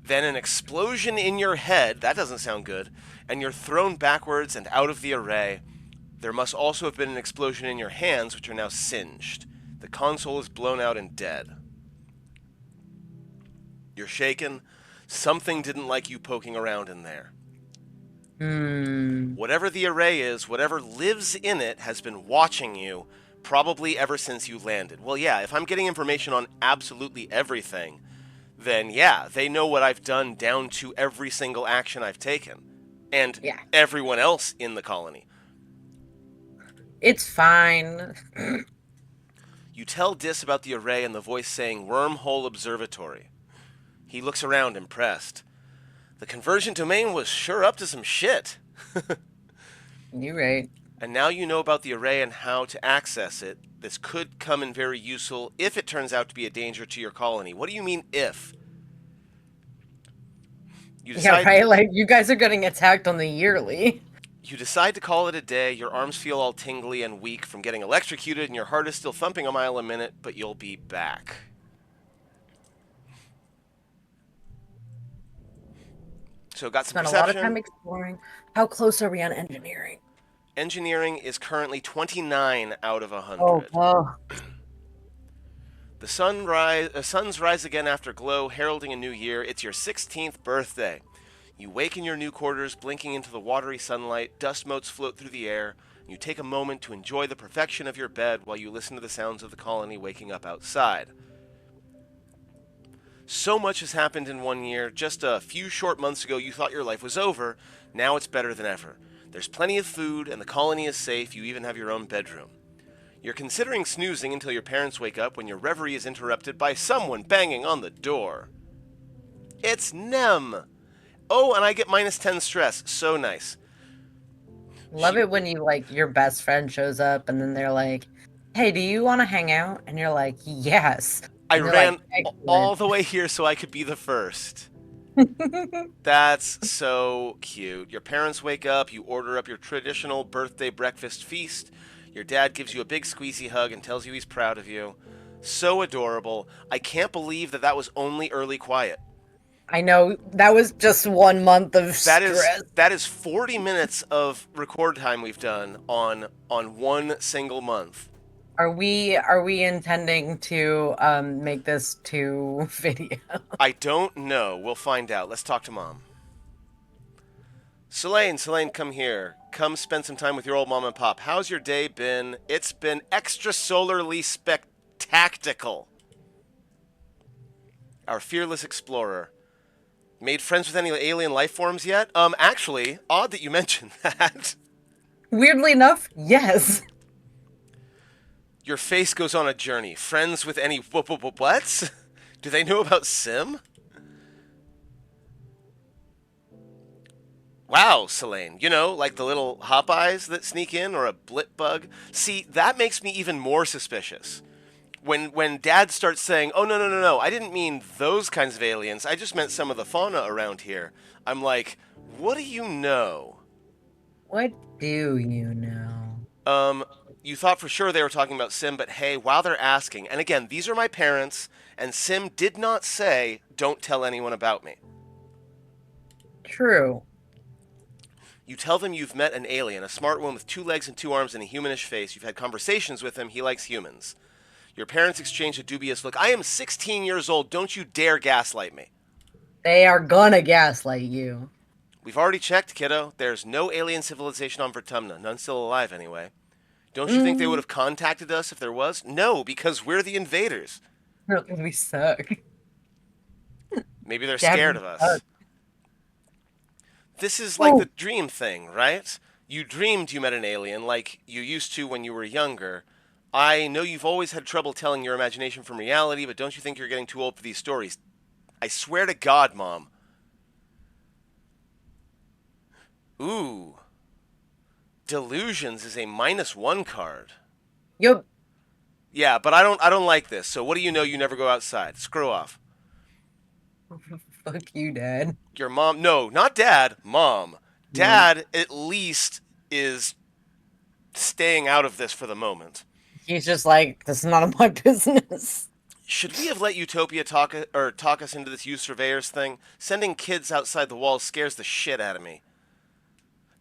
Then an explosion in your head, that doesn't sound good, and you're thrown backwards and out of the array. There must also have been an explosion in your hands, which are now singed. The console is blown out and dead. You're shaken. Something didn't like you poking around in there. Hmm. Whatever the array is, whatever lives in it, has been watching you, probably ever since you landed. Well, yeah, if I'm getting information on absolutely everything, then yeah, they know what I've done down to every single action I've taken. And Yeah. everyone else in the colony. It's fine. You tell Dis about the array and the voice saying Wormhole Observatory. He looks around, impressed. The conversion domain was sure up to some shit. You right. And now you know about the array and how to access it. This could come in very useful if it turns out to be a danger to your colony. What do you mean, if? You Yeah, decide right. Like you guys are getting attacked on the yearly. you decide to call it a day. Your arms feel all tingly and weak from getting electrocuted, and your heart is still thumping a mile a minute, but you'll be back. So got some Spent a lot of time perception. exploring. How close are we on engineering? Engineering is currently 29 out of Oh, 100. oh. Suns rise again after glow, heralding a new year. It's your 16th birthday. You wake in your new quarters, blinking into the watery sunlight. Dust motes float through the air. You take a moment to enjoy the perfection of your bed while you listen to the sounds of the colony waking up outside. So much has happened in 1 year. Just a few short months ago, you thought your life was over. Now it's better than ever. There's plenty of food, and the colony is safe. You even have your own bedroom. You're considering snoozing until your parents wake up when your reverie is interrupted by someone banging on the door. It's Nem! Oh, and I get -10 stress. So nice. Love She, it when you like your best friend shows up and then they're like, "Hey, do you want to hang out?" And you're like, "Yes." I And they're like, ran all "Excellent." the way here so I could be the first. That's so cute. Your parents wake up, you order up your traditional birthday breakfast feast. Your dad gives you a big squeezy hug and tells you he's proud of you. So adorable. I can't believe that was only early quiet. I know that was just 1 month of That is stress. that is 40 minutes of record time we've done on one single month. Are we intending to make this to video? I don't know. We'll find out. Let's talk to mom. Selene, come here. Come spend some time with your old mom and pop. How's your day been? It's been extrasolarly spectacular. Our fearless explorer. Made friends with any alien life forms yet? Actually, odd that you mentioned that. Weirdly enough, yes. Your face goes on a journey. Friends with any whats? Do they know about Sim? Wow, Selene. You know, like the little hop eyes that sneak in or a blit bug. See, that makes me even more suspicious. When Dad starts saying, "Oh no, I didn't mean those kinds of aliens. I just meant some of the fauna around here." I'm like, "What do you know?" What do you know? Um, you thought for sure they were talking about Sim, but hey, while they're asking, and again, these are my parents, and Sim did not say, "Don't tell anyone about me." True. You tell them you've met an alien, a smart one with 2 legs and 2 arms and a humanish face. You've had conversations with him. He likes humans. Your parents exchange a dubious look. I am 16 years old. Don't you dare gaslight me. They are gonna gaslight you. We've already checked, kiddo. There's no alien civilization on Vertumna. None still alive, anyway. Don't you think they would Mm, have contacted us if there was? No, because we're the invaders. we suck. Maybe they're Dad, scared we of suck. us. This is like the Oh, dream thing, right? You dreamed you met an alien like you used to when you were younger. I know you've always had trouble telling your imagination from reality, but don't you think you're getting too old for these stories? I swear to God, Mom. Ooh, Delusions is a -1 card. yup. Yeah, but I don't like this. So what do you know? You never go outside. Screw off. Fuck you, Dad. Your mom? No, not Dad. Mom. Yep. Dad at least is staying out of this for the moment. He's just like, this is none of my business. Should we have let Utopia talk us into this youth surveyors thing? Sending kids outside the walls scares the shit out of me.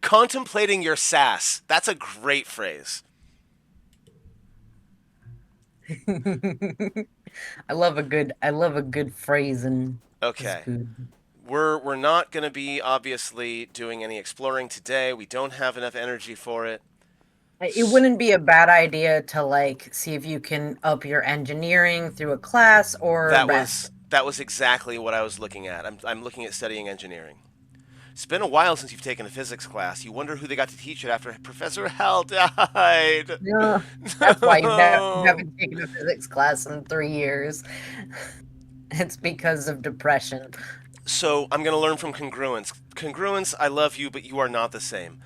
Contemplating your sass. That's a great phrase. I love a good phrasing. It's Okay. good. We're not going to be obviously doing any exploring today. We don't have enough energy for it. It wouldn't be a bad idea to like see if you can up your engineering through a class or That rest. was exactly what I was looking at. I'm looking at studying engineering. It's been a while since you've taken a physics class. You wonder who they got to teach it after Professor Hal died. Yeah. That's why you No. haven't taken a physics class in 3 years. It's because of depression. So I'm going to learn from congruence. Congruence, I love you, but you are not the same.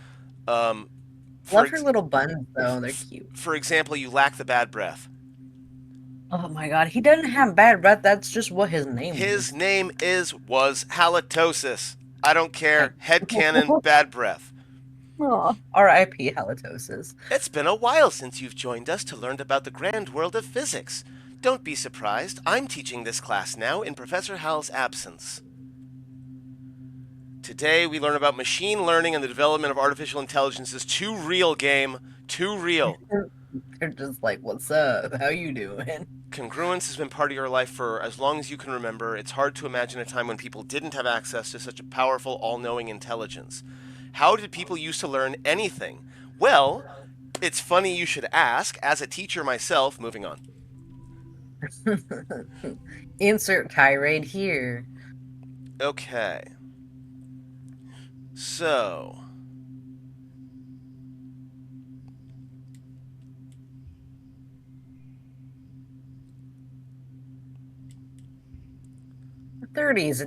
Um, for Love her ex- little buns though, they're cute. for example, you lack the bad breath. Oh my god, he doesn't have bad breath. That's just what his name His is. name was halitosis. I don't I care. Headcanon, bad breath. Aw, R.I.P. halitosis. It's been a while since you've joined us to learn about the grand world of physics. Don't be surprised, I'm teaching this class now in Professor Hal's absence. Today we learn about machine learning and the development of artificial intelligence. Is too real, game. Too real. They're just like, "What's up? How you doing?" Congruence has been part of your life for as long as you can remember. It's hard to imagine a time when people didn't have access to such a powerful, all knowing intelligence. How did people used to learn anything? Well, it's funny you should ask. As a teacher myself, moving on. Insert tirade here. Okay. So, 30s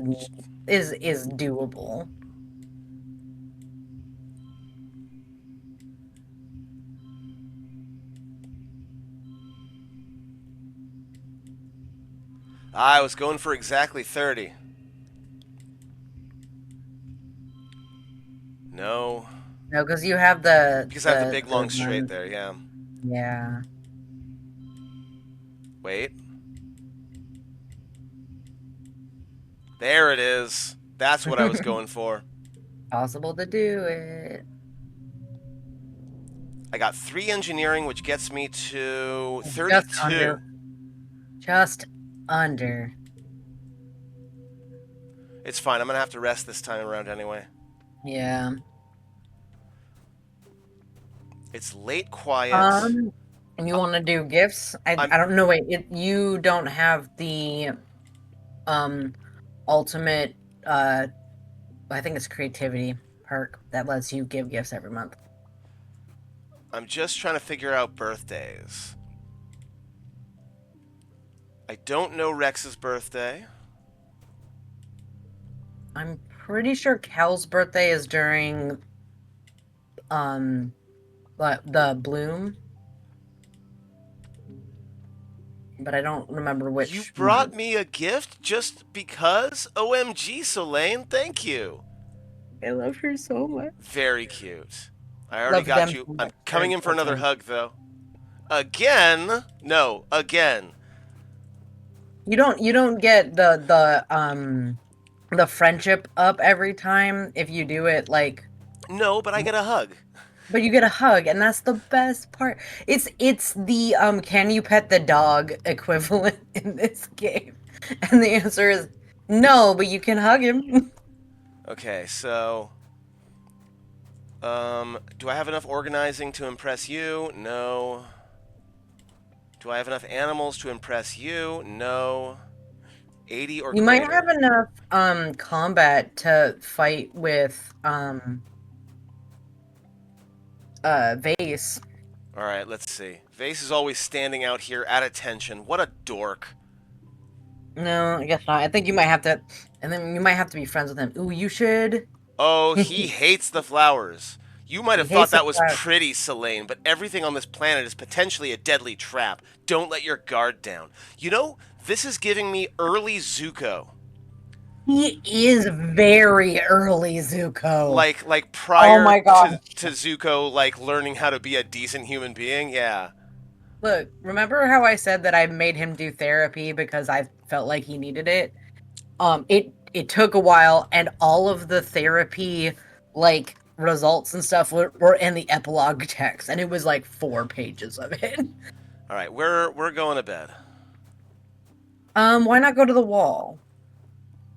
is doable. I was going for exactly 30. No, No, because you have the because I have the the big the long straight one. there, yeah. Yeah. Wait. There it is. That's what I was going for. Possible to do it. I got 3 engineering, which gets me to Just 32. under. Just under. It's fine. I'm going to have to rest this time around anyway. Yeah. It's late quiet. Um, and you want to do gifts? I'm I don't know. Wait, you don't have the um ultimate I think it's creativity perk that lets you give gifts every month. I'm just trying to figure out birthdays. I don't know Rex's birthday. I'm pretty sure Cal's birthday is during um the bloom, but I don't remember You which brought month. me a gift just because? OMG, Solane, thank you. I love her so much. Very cute. I already Love got them you. so I'm much. They're coming in for another important. hug, though. Again? No, again. You don't get the friendship up every time if you do it like No, but I get a hug. but you get a hug and that's the best part. It's the can you pet the dog equivalent in this game. And the answer is no, but you can hug him. Okay, so do I have enough organizing to impress you? No. Do I have enough animals to impress you? No. 80 or You might have greater. enough combat to fight with Vase. All right, let's see. Vase is always standing out here at attention. What a dork. No, I guess not. I think you might have to and then you might have to be friends with him. Ooh, you should. Oh, he He hates the flowers. You might have thought hates the that was flowers. pretty, Selene, but everything on this planet is potentially a deadly trap. Don't let your guard down. You know, this is giving me early Zuko. He is very early, Zuko. Like Oh prior my god. to Zuko like learning how to be a decent human being. Yeah. Look, remember how I said that I made him do therapy because I felt like he needed it? It took a while and all of the therapy like results and stuff were in the epilogue text and it was like 4 pages of it. All right, we're going to bed. Why not go to the wall?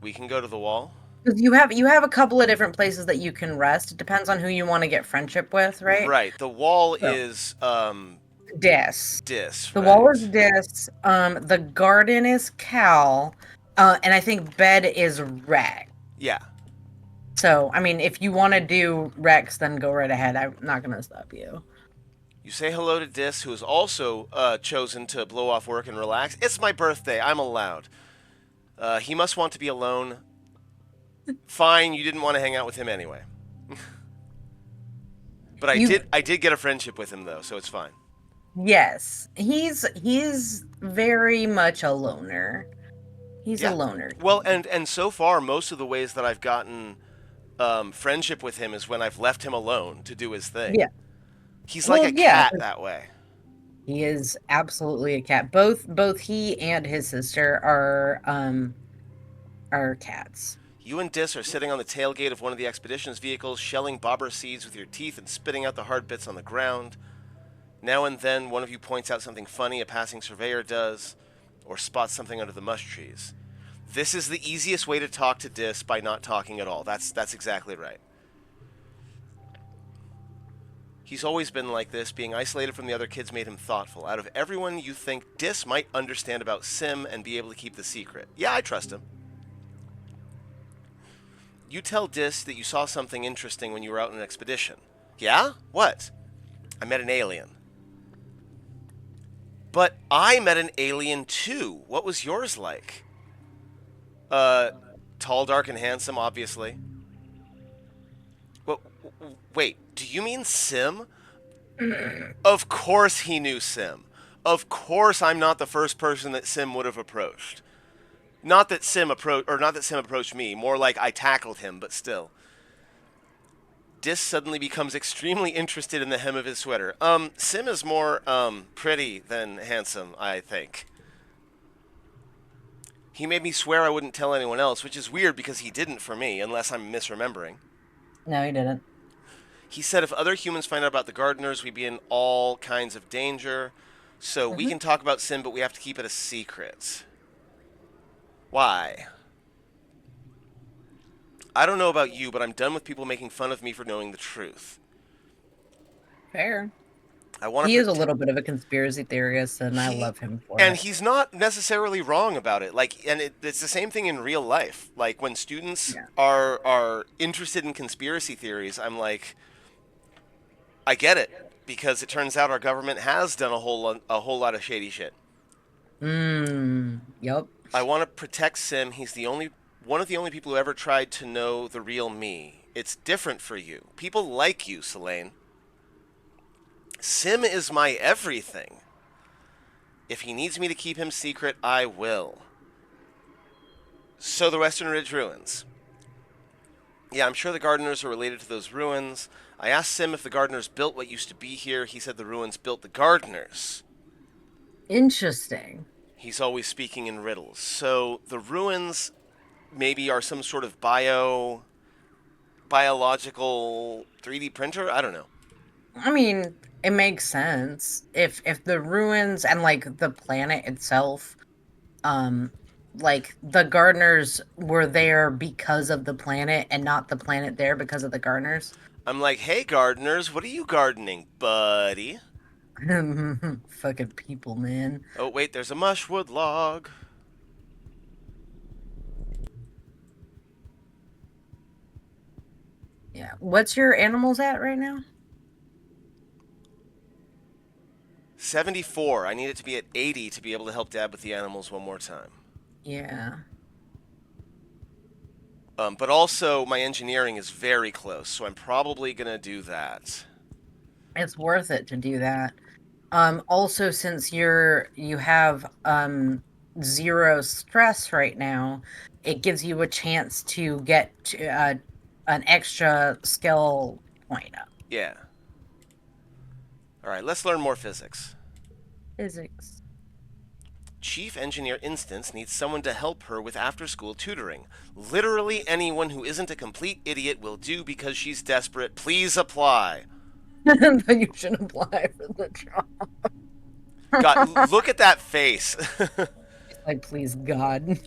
We can go to the wall. Because you have a couple of different places that you can rest. It depends on who you want to get friendship with, right? Right. The wall So, is Dis. Dis, The wall right? is Dis. The garden is Cal. And I think bed is Rex. Yeah. So, I mean, if you want to do Rex, then go right ahead. I'm not gonna stop you. You say hello to Dis, who has also chosen to blow off work and relax. It's my birthday. I'm allowed. He must want to be alone. Fine, you didn't want to hang out with him anyway. But I You did. I did get a friendship with him though, so it's fine. Yes, he's very much a loner. He's a Yeah. loner Well, kid. and so far, most of the ways that I've gotten friendship with him is when I've left him alone to do his thing. Yeah. He's like Well, a yeah, cat that way. he is absolutely a cat. Both he and his sister are cats. You and Dis are sitting on the tailgate of one of the expedition's vehicles, shelling bobber seeds with your teeth and spitting out the hard bits on the ground. Now and then, one of you points out something funny a passing surveyor does, or spots something under the mush trees. This is the easiest way to talk to Dis by not talking at all. That's exactly right. He's always been like this. Being isolated from the other kids made him thoughtful. Out of everyone, you think Dis might understand about Sim and be able to keep the secret. Yeah, I trust him. You tell Dis that you saw something interesting when you were out on an expedition. Yeah? What? I met an alien. But I met an alien too. What was yours like? Uh, Tall, dark, and handsome, obviously. Well, wait, do you mean Sim? Of course he knew Sim. Of course I'm not the first person that Sim would have approached. Not that Sim approached me, more like I tackled him, but still. Dis suddenly becomes extremely interested in the hem of his sweater. Sim is more, pretty than handsome, I think. He made me swear I wouldn't tell anyone else, which is weird because he didn't for me, unless I'm misremembering. No, he didn't. He said if other humans find out about the gardeners, we'd be in all kinds of danger. So we Hmm. can talk about Sim, but we have to keep it a secret. Why? I don't know about you, but I'm done with people making fun of me for knowing the truth. Fair. I want to He is a protect. little bit of a conspiracy theorist, and I He love him for and it. he's not necessarily wrong about it. It's the same thing in real life. Like when students Yeah. are interested in conspiracy theories, I'm like, I get it because it turns out our government has done a whole lot of shady shit. Yep. I want to protect Sim. He's the only one of the only people who ever tried to know the real me. It's different for you. People like you, Selene. Sim is my everything. If he needs me to keep him secret, I will. So the Western Ridge ruins. Yeah, I'm sure the gardeners are related to those ruins. I asked Sim if the gardeners built what used to be here. He said the ruins built the gardeners. Interesting. He's always speaking in riddles. So the ruins maybe are some sort of biological 3D printer. I don't know. I mean, it makes sense if the ruins and like the planet itself, um, like the gardeners were there because of the planet and not the planet there because of the gardeners. I'm like, hey gardeners, what are you gardening, buddy? Fucking people, man. Oh wait, there's a mushwood log. Yeah. What's your animals at right now? 74. I need it to be at 80 to be able to help Dad with the animals one more time. Yeah. But also, my engineering is very close, so I'm probably gonna do that. It's worth it to do that. Also, since you have zero stress right now, it gives you a chance to get an extra skill point up. Yeah. All right, let's learn more physics. Physics. Chief Engineer Instance needs someone to help her with after school tutoring. Literally anyone who isn't a complete idiot will do because she's desperate. Please apply. Then you should apply for the job. God, look at that face. It's like, please, God.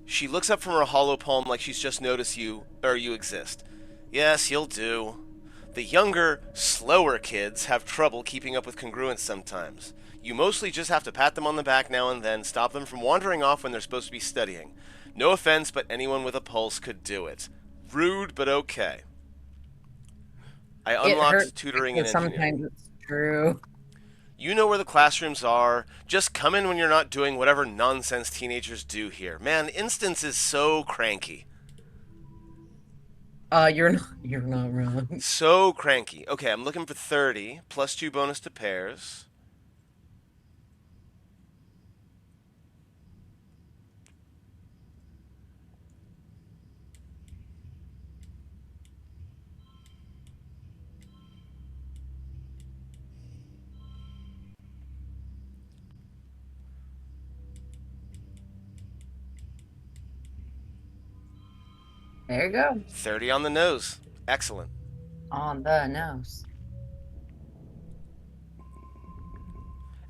She looks up from her hollow palm like she's just noticed you, or you exist. Yes, you'll do. The younger, slower kids have trouble keeping up with congruence sometimes. You mostly just have to pat them on the back now and then, stop them from wandering off when they're supposed to be studying. No offense, but anyone with a pulse could do it. Rude, but okay. I It hurts unlocked tutoring and because engineering. sometimes it's true. You know where the classrooms are. Just come in when you're not doing whatever nonsense teenagers do here. Man, Instance is so cranky. You're not wrong. So cranky. Okay, I'm looking for 30, plus 2 bonus to pairs. There you go. 30 on the nose. Excellent. On the nose.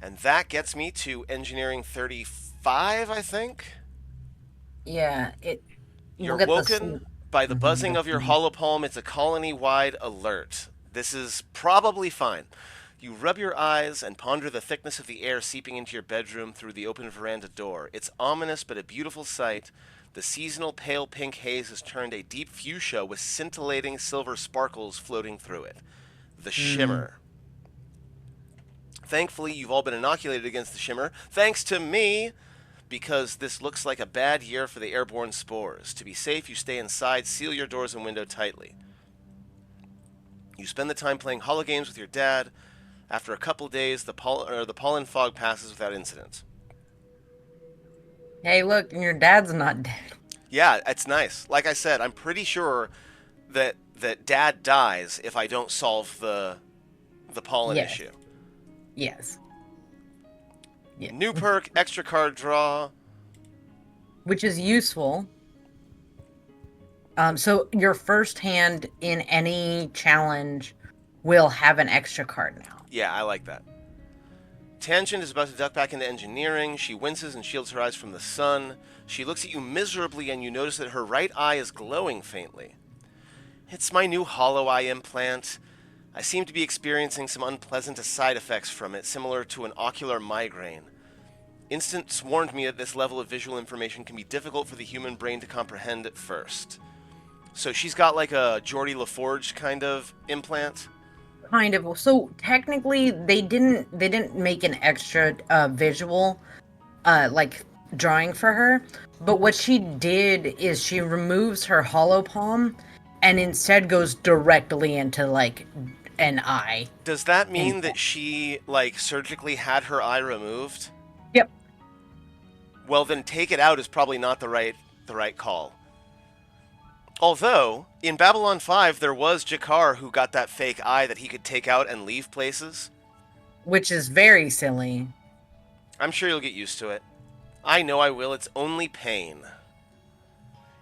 And that gets me to engineering 35, I think. Yeah, it. We'll You're get the. woken by the buzzing of your Mhm. holopalm. It's a colony-wide alert. This is probably fine. You rub your eyes and ponder the thickness of the air seeping into your bedroom through the open veranda door. It's ominous but a beautiful sight. The seasonal pale pink haze has turned a deep fuchsia with scintillating silver sparkles floating through it. The Mm. shimmer. Thankfully, you've all been inoculated against the shimmer, thanks to me, because this looks like a bad year for the airborne spores. To be safe, you stay inside, seal your doors and window tightly. You spend the time playing hologames with your dad. After a couple days, the pollen fog passes without incident. Hey, look, your dad's not dead. Yeah, it's nice. Like I said, I'm pretty sure that Dad dies if I don't solve the pollen Yes. issue. Yes. Yeah. New perk, extra card draw. Which is useful. So your first hand in any challenge will have an extra card now. Yeah, I like that. Tangent is about to duck back into engineering. She winces and shields her eyes from the sun. She looks at you miserably, and you notice that her right eye is glowing faintly. It's my new hollow eye implant. I seem to be experiencing some unpleasant side effects from it, similar to an ocular migraine. Instance warned me that this level of visual information can be difficult for the human brain to comprehend at first. So she's got like a Geordie LaForge kind of implant. Kind of. So technically, they didn't make an extra visual like drawing for her. But what she did is she removes her hollow palm and instead goes directly into like an eye. Does that In mean that she like surgically had her eye removed? Yep. Well, then take it out is probably not the right call. Although in Babylon 5 there was Jakar who got that fake eye that he could take out and leave places. Which is very silly. I'm sure you'll get used to it. I know I will. It's only pain.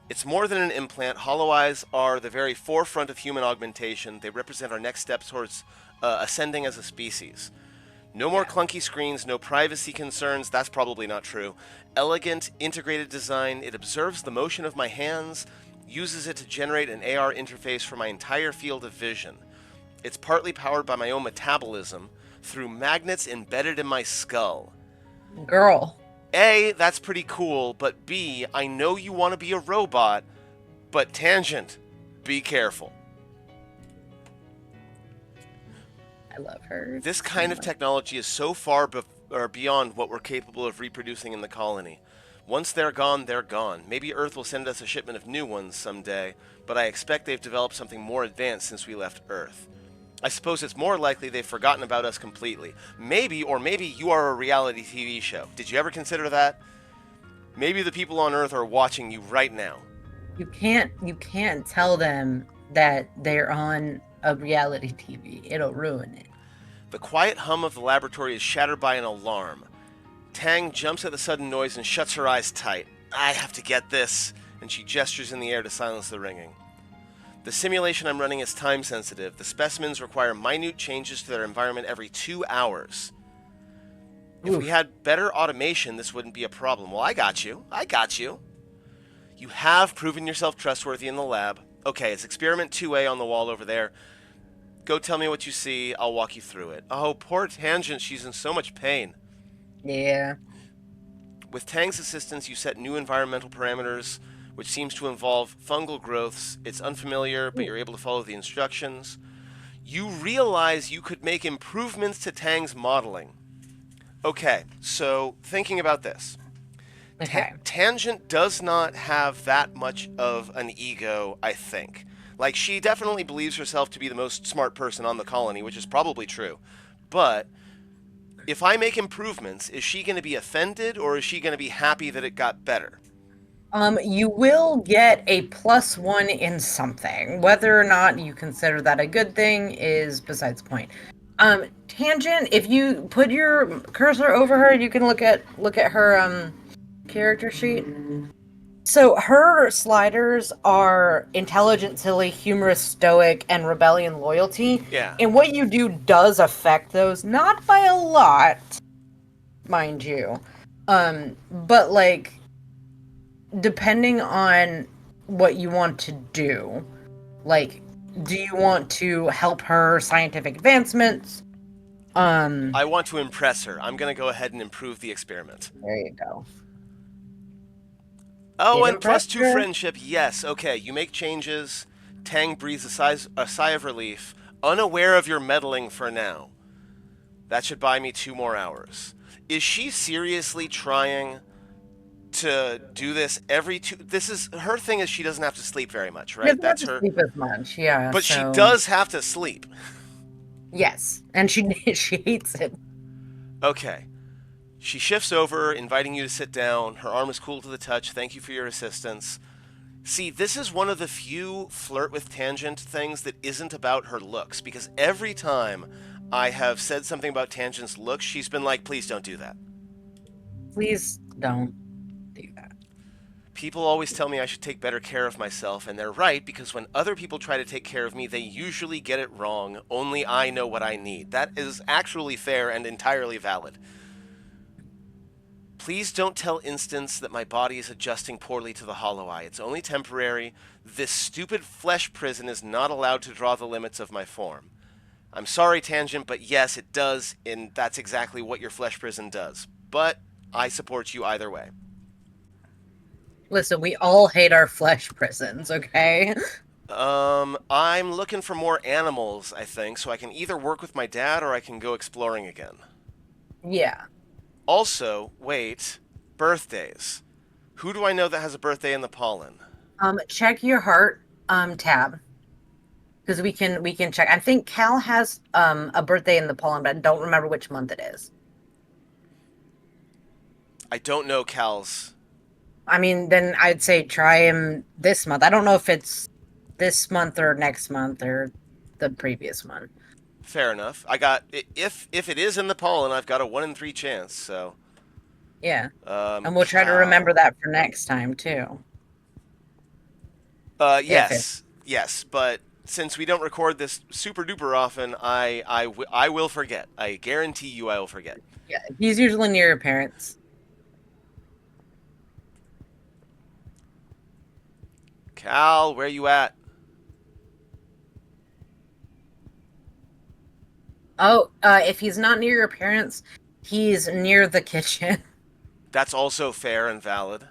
It's more than an implant. Hollow eyes are the very forefront of human augmentation. They represent our next steps towards ascending as a species. No more clunky screens, no privacy concerns. That's probably not true. Elegant, integrated design. It observes the motion of my hands, uses it to generate an AR interface for my entire field of vision. It's partly powered by my own metabolism through magnets embedded in my skull. Girl. A, that's pretty cool, but B, I know you want to be a robot, but Tangent, be careful. I love her. This kind of technology is so far beyond what we're capable of reproducing in the colony. Once they're gone, they're gone. Maybe Earth will send us a shipment of new ones someday, but I expect they've developed something more advanced since we left Earth. I suppose it's more likely they've forgotten about us completely. Maybe you are a reality TV show. Did you ever consider that? Maybe the people on Earth are watching you right now. You can't tell them that they're on a reality TV. It'll ruin it. The quiet hum of the laboratory is shattered by an alarm. Tang jumps at the sudden noise and shuts her eyes tight. I have to get this, and she gestures in the air to silence the ringing. The simulation I'm running is time sensitive. The specimens require minute changes to their environment every 2 hours. If we had better automation, this wouldn't be a problem. Well, I got you. You have proven yourself trustworthy in the lab. Okay, it's experiment 2A on the wall over there. Go tell me what you see. I'll walk you through it. Oh, poor Tangent. She's in so much pain. Yeah. With Tang's assistance, you set new environmental parameters, which seems to involve fungal growths. It's unfamiliar, but you're able to follow the instructions. You realize you could make improvements to Tang's modeling. Okay, so thinking about this. Okay. Tangent does not have that much of an ego, I think. Like, she definitely believes herself to be the most smart person on the colony, which is probably true. But if I make improvements, is she going to be offended or is she going to be happy that it got better? You will get a +1 in something. Whether or not you consider that a good thing is besides the point. Tangent, if you put your cursor over her, you can look at her character sheet. So her sliders are intelligent, silly, humorous, stoic, and rebellion loyalty. Yeah. And what you do does affect those, not by a lot, mind you. But like depending on what you want to do, like do you want to help her scientific advancements? I want to impress her. I'm going to go ahead and improve the experiment. There you go. Oh, Did and impress +2 her? friendship. Yes. Okay, you make changes. Tang breathes a sigh of relief, unaware of your meddling for now. That should buy me 2 more hours. Is she seriously trying to do this every two? This is her thing. Is she doesn't have to sleep very much, She right? doesn't have That's to her. sleep as much, yeah. But she So does have to sleep. yes, and she she hates it. Okay. She shifts over, inviting you to sit down. Her arm is cool to the touch. Thank you for your assistance. See, this is one of the few flirt with Tangent things that isn't about her looks, because every time I have said something about Tangent's looks, she's been like, please don't do that. Please don't do that. People always tell me I should take better care of myself, and they're right, because when other people try to take care of me, they usually get it wrong. Only I know what I need. That is actually fair and entirely valid. Please don't tell Instance that my body is adjusting poorly to the hollow eye. It's only temporary. This stupid flesh prison is not allowed to draw the limits of my form. I'm sorry, Tangent, but yes, it does, and that's exactly what your flesh prison does. But I support you either way. Listen, we all hate our flesh prisons, okay? I'm looking for more animals, I think, so I can either work with my dad or I can go exploring again. Yeah. Also, wait, birthdays. Who do I know that has a birthday in the pollen? Check your heart tab. Because we can check. I think Cal has a birthday in the pollen, but I don't remember which month it is. I don't know Cal's. I mean, then I'd say try him this month. I don't know if it's this month or next month or the previous month. Fair enough. I got if it is in the pollen, I've got a 1 in 3 chance. So, Yeah. And we'll try to remember Cal. that for next time too. If it Yes, but since we don't record this super duper often, I will forget. I guarantee you, I will forget. yeah, he's usually near your parents. Cal, where you at? Oh, if he's not near your parents, he's near the kitchen. That's also fair and valid.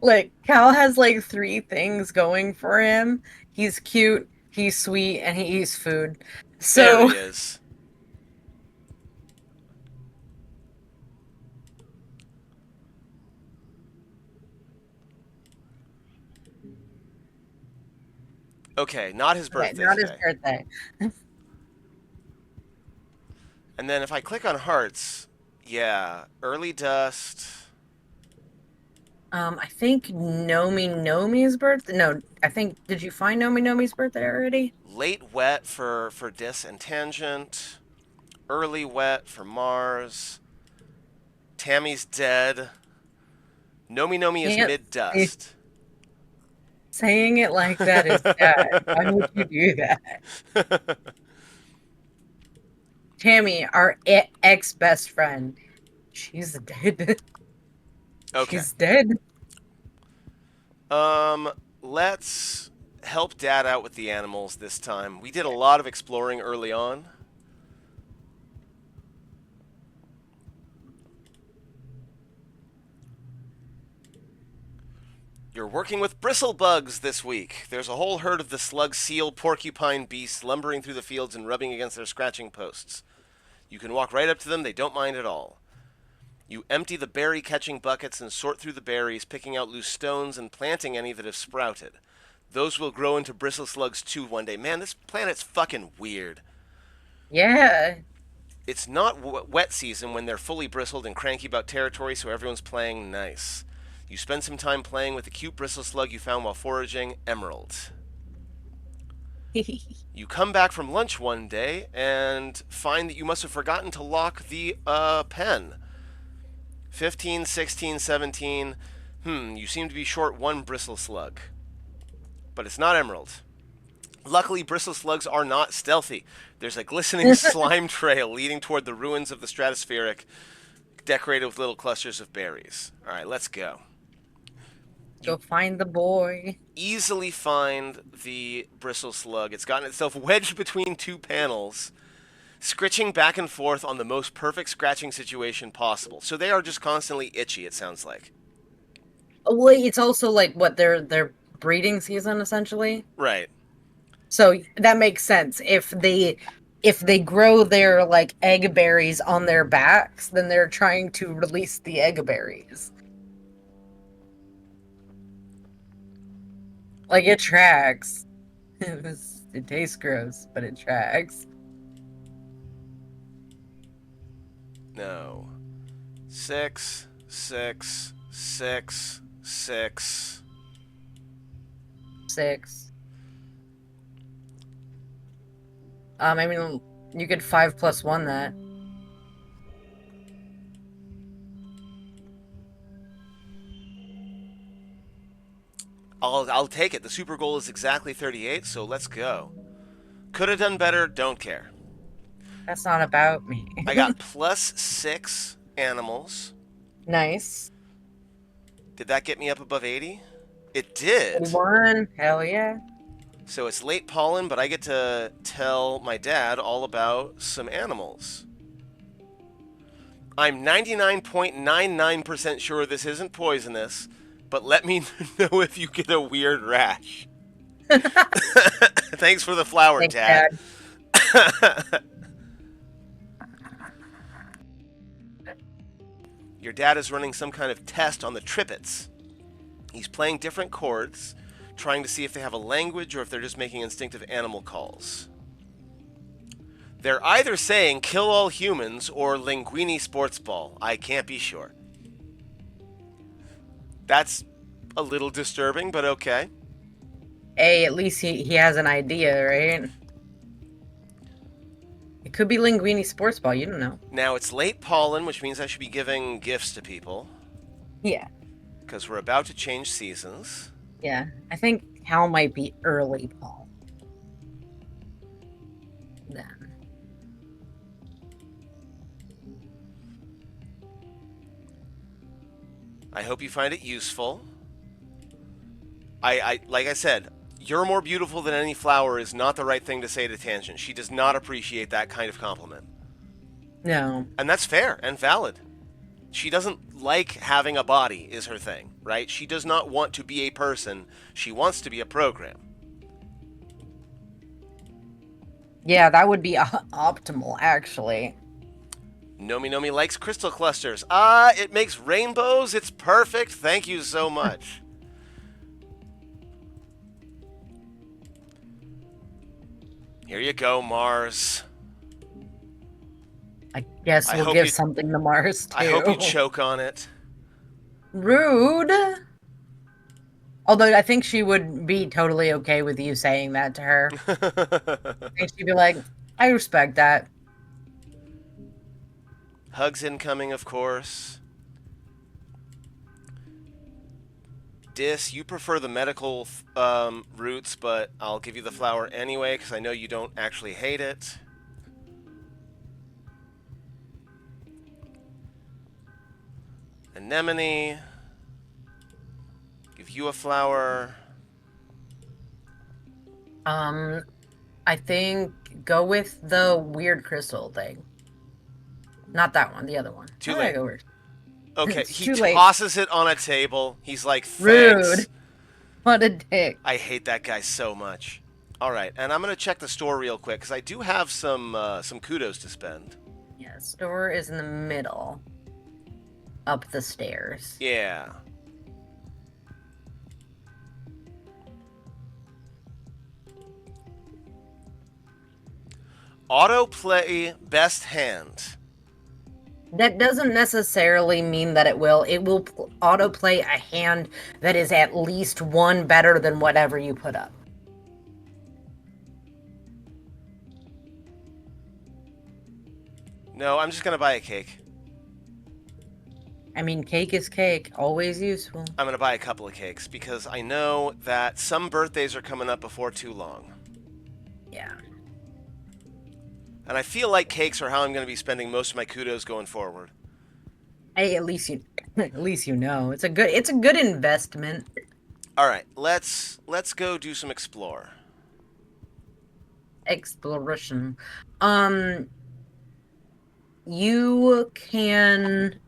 Like Cal has like three things going for him. He's cute, he's sweet, and he eats food. There So he is. Okay, not his okay, birthday not his today. birthday. And then if I click on hearts, yeah, early dust, I think Nomi's birthday. No, I think did you find Nomi's birthday already? late wet for Dis and Tangent, early wet for Mars. Tammy's dead. Nomi is Can't mid say- dust. saying it like that is bad. Why would you do that? Tammy, our ex best friend, she's dead. Okay. She's dead. Um, let's help Dad out with the animals this time. We did a lot of exploring early on. You're working with bristle bugs this week. There's a whole herd of the slug, seal, porcupine beasts lumbering through the fields and rubbing against their scratching posts. You can walk right up to them, they don't mind at all. You empty the berry catching buckets and sort through the berries, picking out loose stones and planting any that have sprouted. Those will grow into bristle slugs too one day. Man, this planet's fucking weird. Yeah. It's not wet season when they're fully bristled and cranky about territory, so everyone's playing nice. You spend some time playing with the cute bristle slug you found while foraging, Emerald. You come back from lunch one day and find that you must have forgotten to lock the pen. 15, 16, 17. You seem to be short one bristle slug. But it's not Emerald. Luckily, bristle slugs are not stealthy. There's a glistening slime trail leading toward the ruins of the stratospheric, decorated with little clusters of berries. All right, let's go. Go find the boy. Easily find the bristle slug. It's gotten itself wedged between two panels, scritching back and forth on the most perfect scratching situation possible. So they are just constantly itchy, it sounds like. Well, it's also like what their breeding season essentially. Right. So that makes sense. If they grow their like egg berries on their backs, then they're trying to release the egg berries. Like it tracks. It tastes gross, but it tracks. No. 6, 6, 6, 6. 6. I mean, you could 5 + 1 that. I'll take it. The super goal is exactly 38, so let's go. Could have done better, don't care. That's not about me. I got +6 animals. Nice. Did that get me up above 80? It did. 41. Hell yeah. So it's late pollen, but I get to tell my dad all about some animals. I'm 99.99% sure this isn't poisonous, but let me know if you get a weird rash. Thanks for the flower, Thanks, Dad. Your dad is running some kind of test on the tripits. He's playing different chords, trying to see if they have a language or if they're just making instinctive animal calls. They're either saying kill all humans or linguini sports ball. I can't be sure. That's a little disturbing, but okay. Hey, at least he has an idea, right? It could be linguini sports ball, you don't know. Now it's late pollen, which means I should be giving gifts to people. Yeah. Because we're about to change seasons. Yeah. I think Hal might be early pollen. Then. I hope you find it useful. I like I said, you're more beautiful than any flower is not the right thing to say to Tangent. She does not appreciate that kind of compliment. No. And that's fair and valid. She doesn't like having a body is her thing, right? She does not want to be a person. She wants to be a program. Yeah, that would be optimal, actually. Nomi Nomi likes crystal clusters. It makes rainbows. It's perfect. Thank you so much. Here you go, Mars. I guess we'll give something to Mars, too. I hope you choke on it. Rude. Although I think she would be totally okay with you saying that to her. I think she'd be like, I respect that. Hugs incoming, of course. Dis, you prefer the medical roots, but I'll give you the flower anyway, because I know you don't actually hate it. Anemone. Give you a flower. I think go with the weird crystal thing. Not that one, the other one. Too late. Go weird. Okay, It's he too late. tosses it on a table. He's like, thanks. Rude. What a dick. I hate that guy so much. All right, and I'm gonna check the store real quick because I do have some kudos to spend. Yeah, store is in the middle, up the stairs. Yeah. Autoplay best hand. That doesn't necessarily mean that it will. It will autoplay a hand that is at least one better than whatever you put up. No, I'm just gonna buy a cake. I mean, cake is cake, always useful. I'm gonna buy a couple of cakes because I know that some birthdays are coming up before too long. Yeah. And I feel like cakes are how I'm gonna be spending most of my kudos going forward. Hey, at least you at least you know. It's a good investment. All right, let's go do some explore. Exploration. Um you can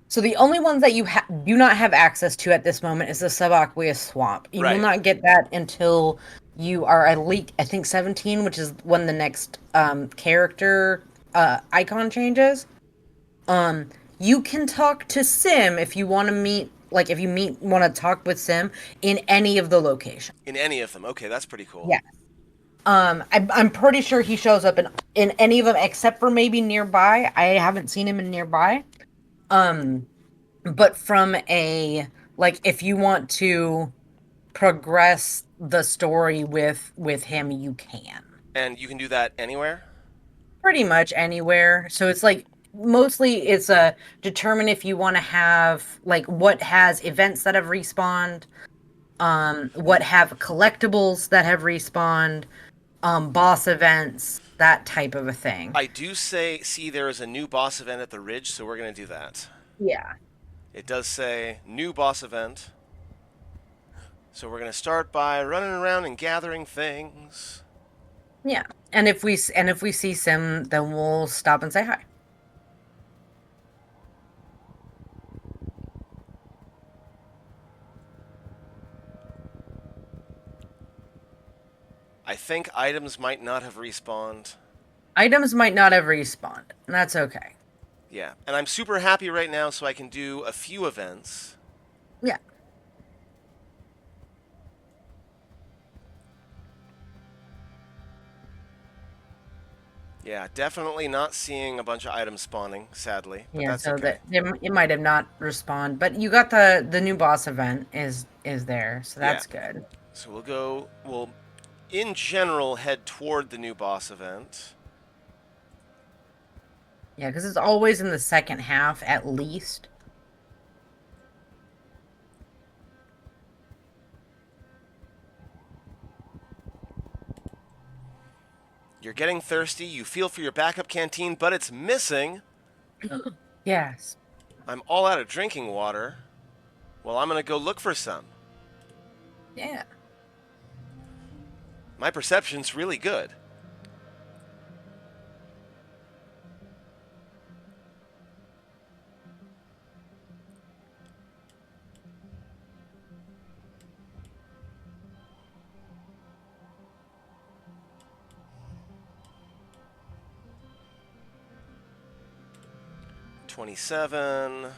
So the only ones that you do not have access to at this moment is the subaqueous swamp. You will Right. not get that until you are at least, I think, 17, which is when the next character icon changes. You can talk to Sim if you want to meet, like if you want to talk with Sim in any of the locations. In any of them. Okay, that's pretty cool. Yeah. I'm pretty sure he shows up in any of them except for maybe nearby. I haven't seen him in nearby. Um, but from a like if you want to progress the story with him, you can And you can do that anywhere? pretty much anywhere. So it's like mostly it's a determine if you want to have like what has events that have respawned, what have collectibles that have respawned, boss events, that type of a thing. I do see there is a new boss event at the Ridge, so we're gonna do that. Yeah. It does say new boss event. So we're gonna start by running around and gathering things. Yeah. And if we see Sim, then we'll stop and say hi. I think items might not have respawned. Items might not have respawned, and that's okay. Yeah, and I'm super happy right now so I can do a few events. Yeah. Yeah, definitely not seeing a bunch of items spawning, sadly, but Yeah, that's so okay. that it might have not respawned, but you got the new boss event is there, so Yeah, that's good. so we'll in general head toward the new boss event. Yeah, because it's always in the second half at least. You're getting thirsty, you feel for your backup canteen, but it's missing. Yes. I'm all out of drinking water. Well, I'm gonna go look for some. Yeah. My perception's really good. $27.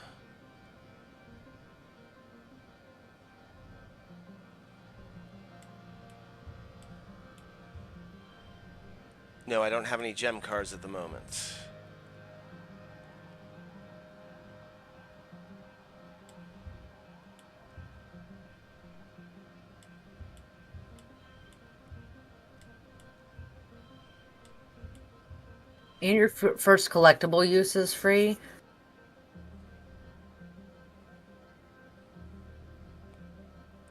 No, I don't have any gem cards at the moment. And your first collectible use is free.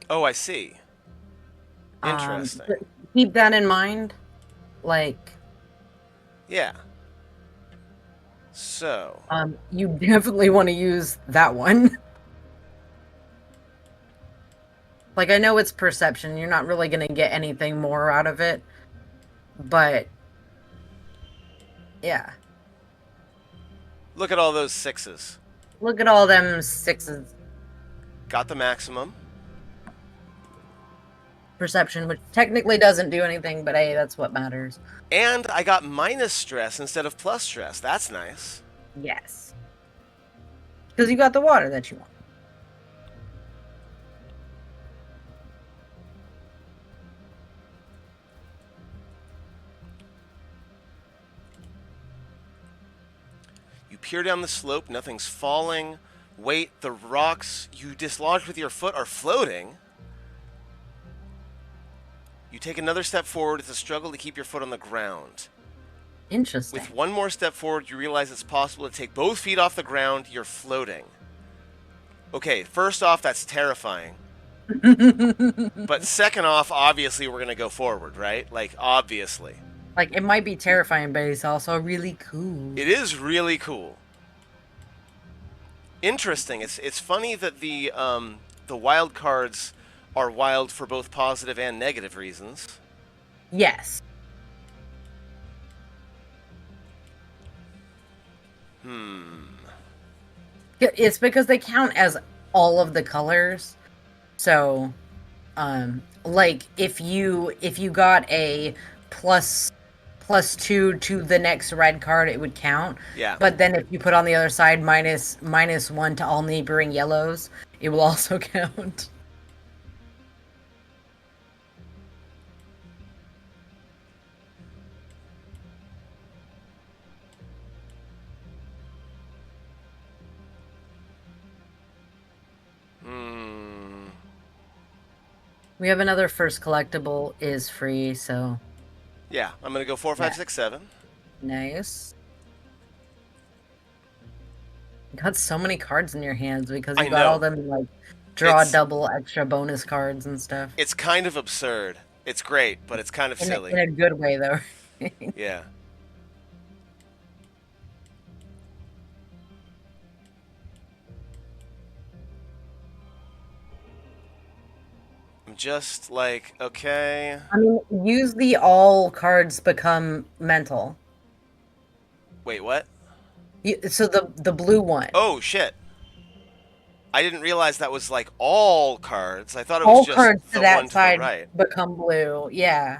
Oh, I see. Interesting. But keep that in mind. Like, Yeah. So, you definitely want to use that one. Like, I know it's perception. You're not really going to get anything more out of it. But, yeah. look at all those sixes. Look at all them sixes. Got the maximum. perception, which technically doesn't do anything, but hey, that's what matters. And I got minus stress instead of plus stress. That's nice. Yes. Because you got the water that you want. You peer down the slope, nothing's falling. Wait, the rocks you dislodged with your foot are floating. You take another step forward. It's a struggle to keep your foot on the ground. Interesting. With one more step forward, you realize it's possible to take both feet off the ground. You're floating. Okay, first off, that's terrifying. But second off, obviously, we're going to go forward, right? Like, obviously. Like, it might be terrifying, but it's also really cool. It is really cool. Interesting. It's funny that the wild cards are wild for both positive and negative reasons. Yes. It's because they count as all of the colors. So, like if you got a +2 to the next red card, it would count. Yeah. But then if you put on the other side -1 to all neighboring yellows, it will also count. We have another first collectible is free, so Yeah, I'm gonna go 4, 5, 6, 7. nice. You got so many cards in your hands because I you got all know. them like draw It's- double extra bonus cards and stuff. It's kind of absurd. It's great, but it's kind of silly. In a good way, though. Yeah. I'm just like, okay. I mean, use the all cards become mental. Wait, what? So the blue one. Oh, shit. I didn't realize that was like all cards. I thought it All was just cards the to that one to the side right. become blue. Yeah.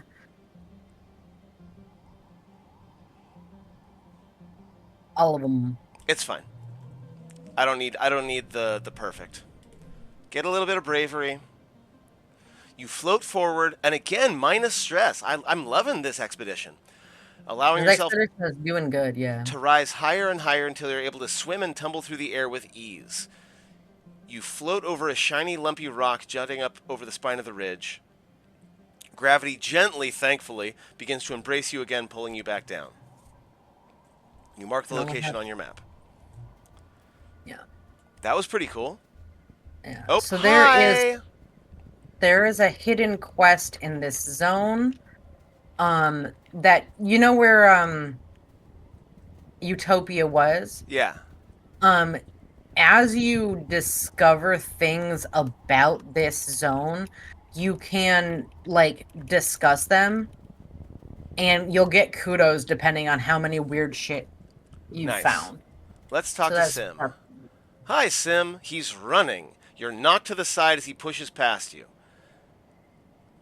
All of them. It's fine. I don't need the perfect. Get a little bit of bravery. You float forward, and again, minus stress. I'm loving this expedition. Allowing The yourself expedition is doing good, yeah. to rise higher and higher until you're able to swim and tumble through the air with ease. You float over a shiny, lumpy rock jutting up over the spine of the ridge. Gravity gently, thankfully, begins to embrace you again, pulling you back down. You mark the location on your map. Yeah. That was pretty cool. Yeah. Oh, so hi! there is a hidden quest in this zone. That you know where Utopia was? Yeah. As you discover things about this zone, you can like discuss them and you'll get kudos depending on how many weird shit you Nice. found. Let's talk So to that's Sim. our- Hi, Sim. He's running. You're knocked to the side as he pushes past you.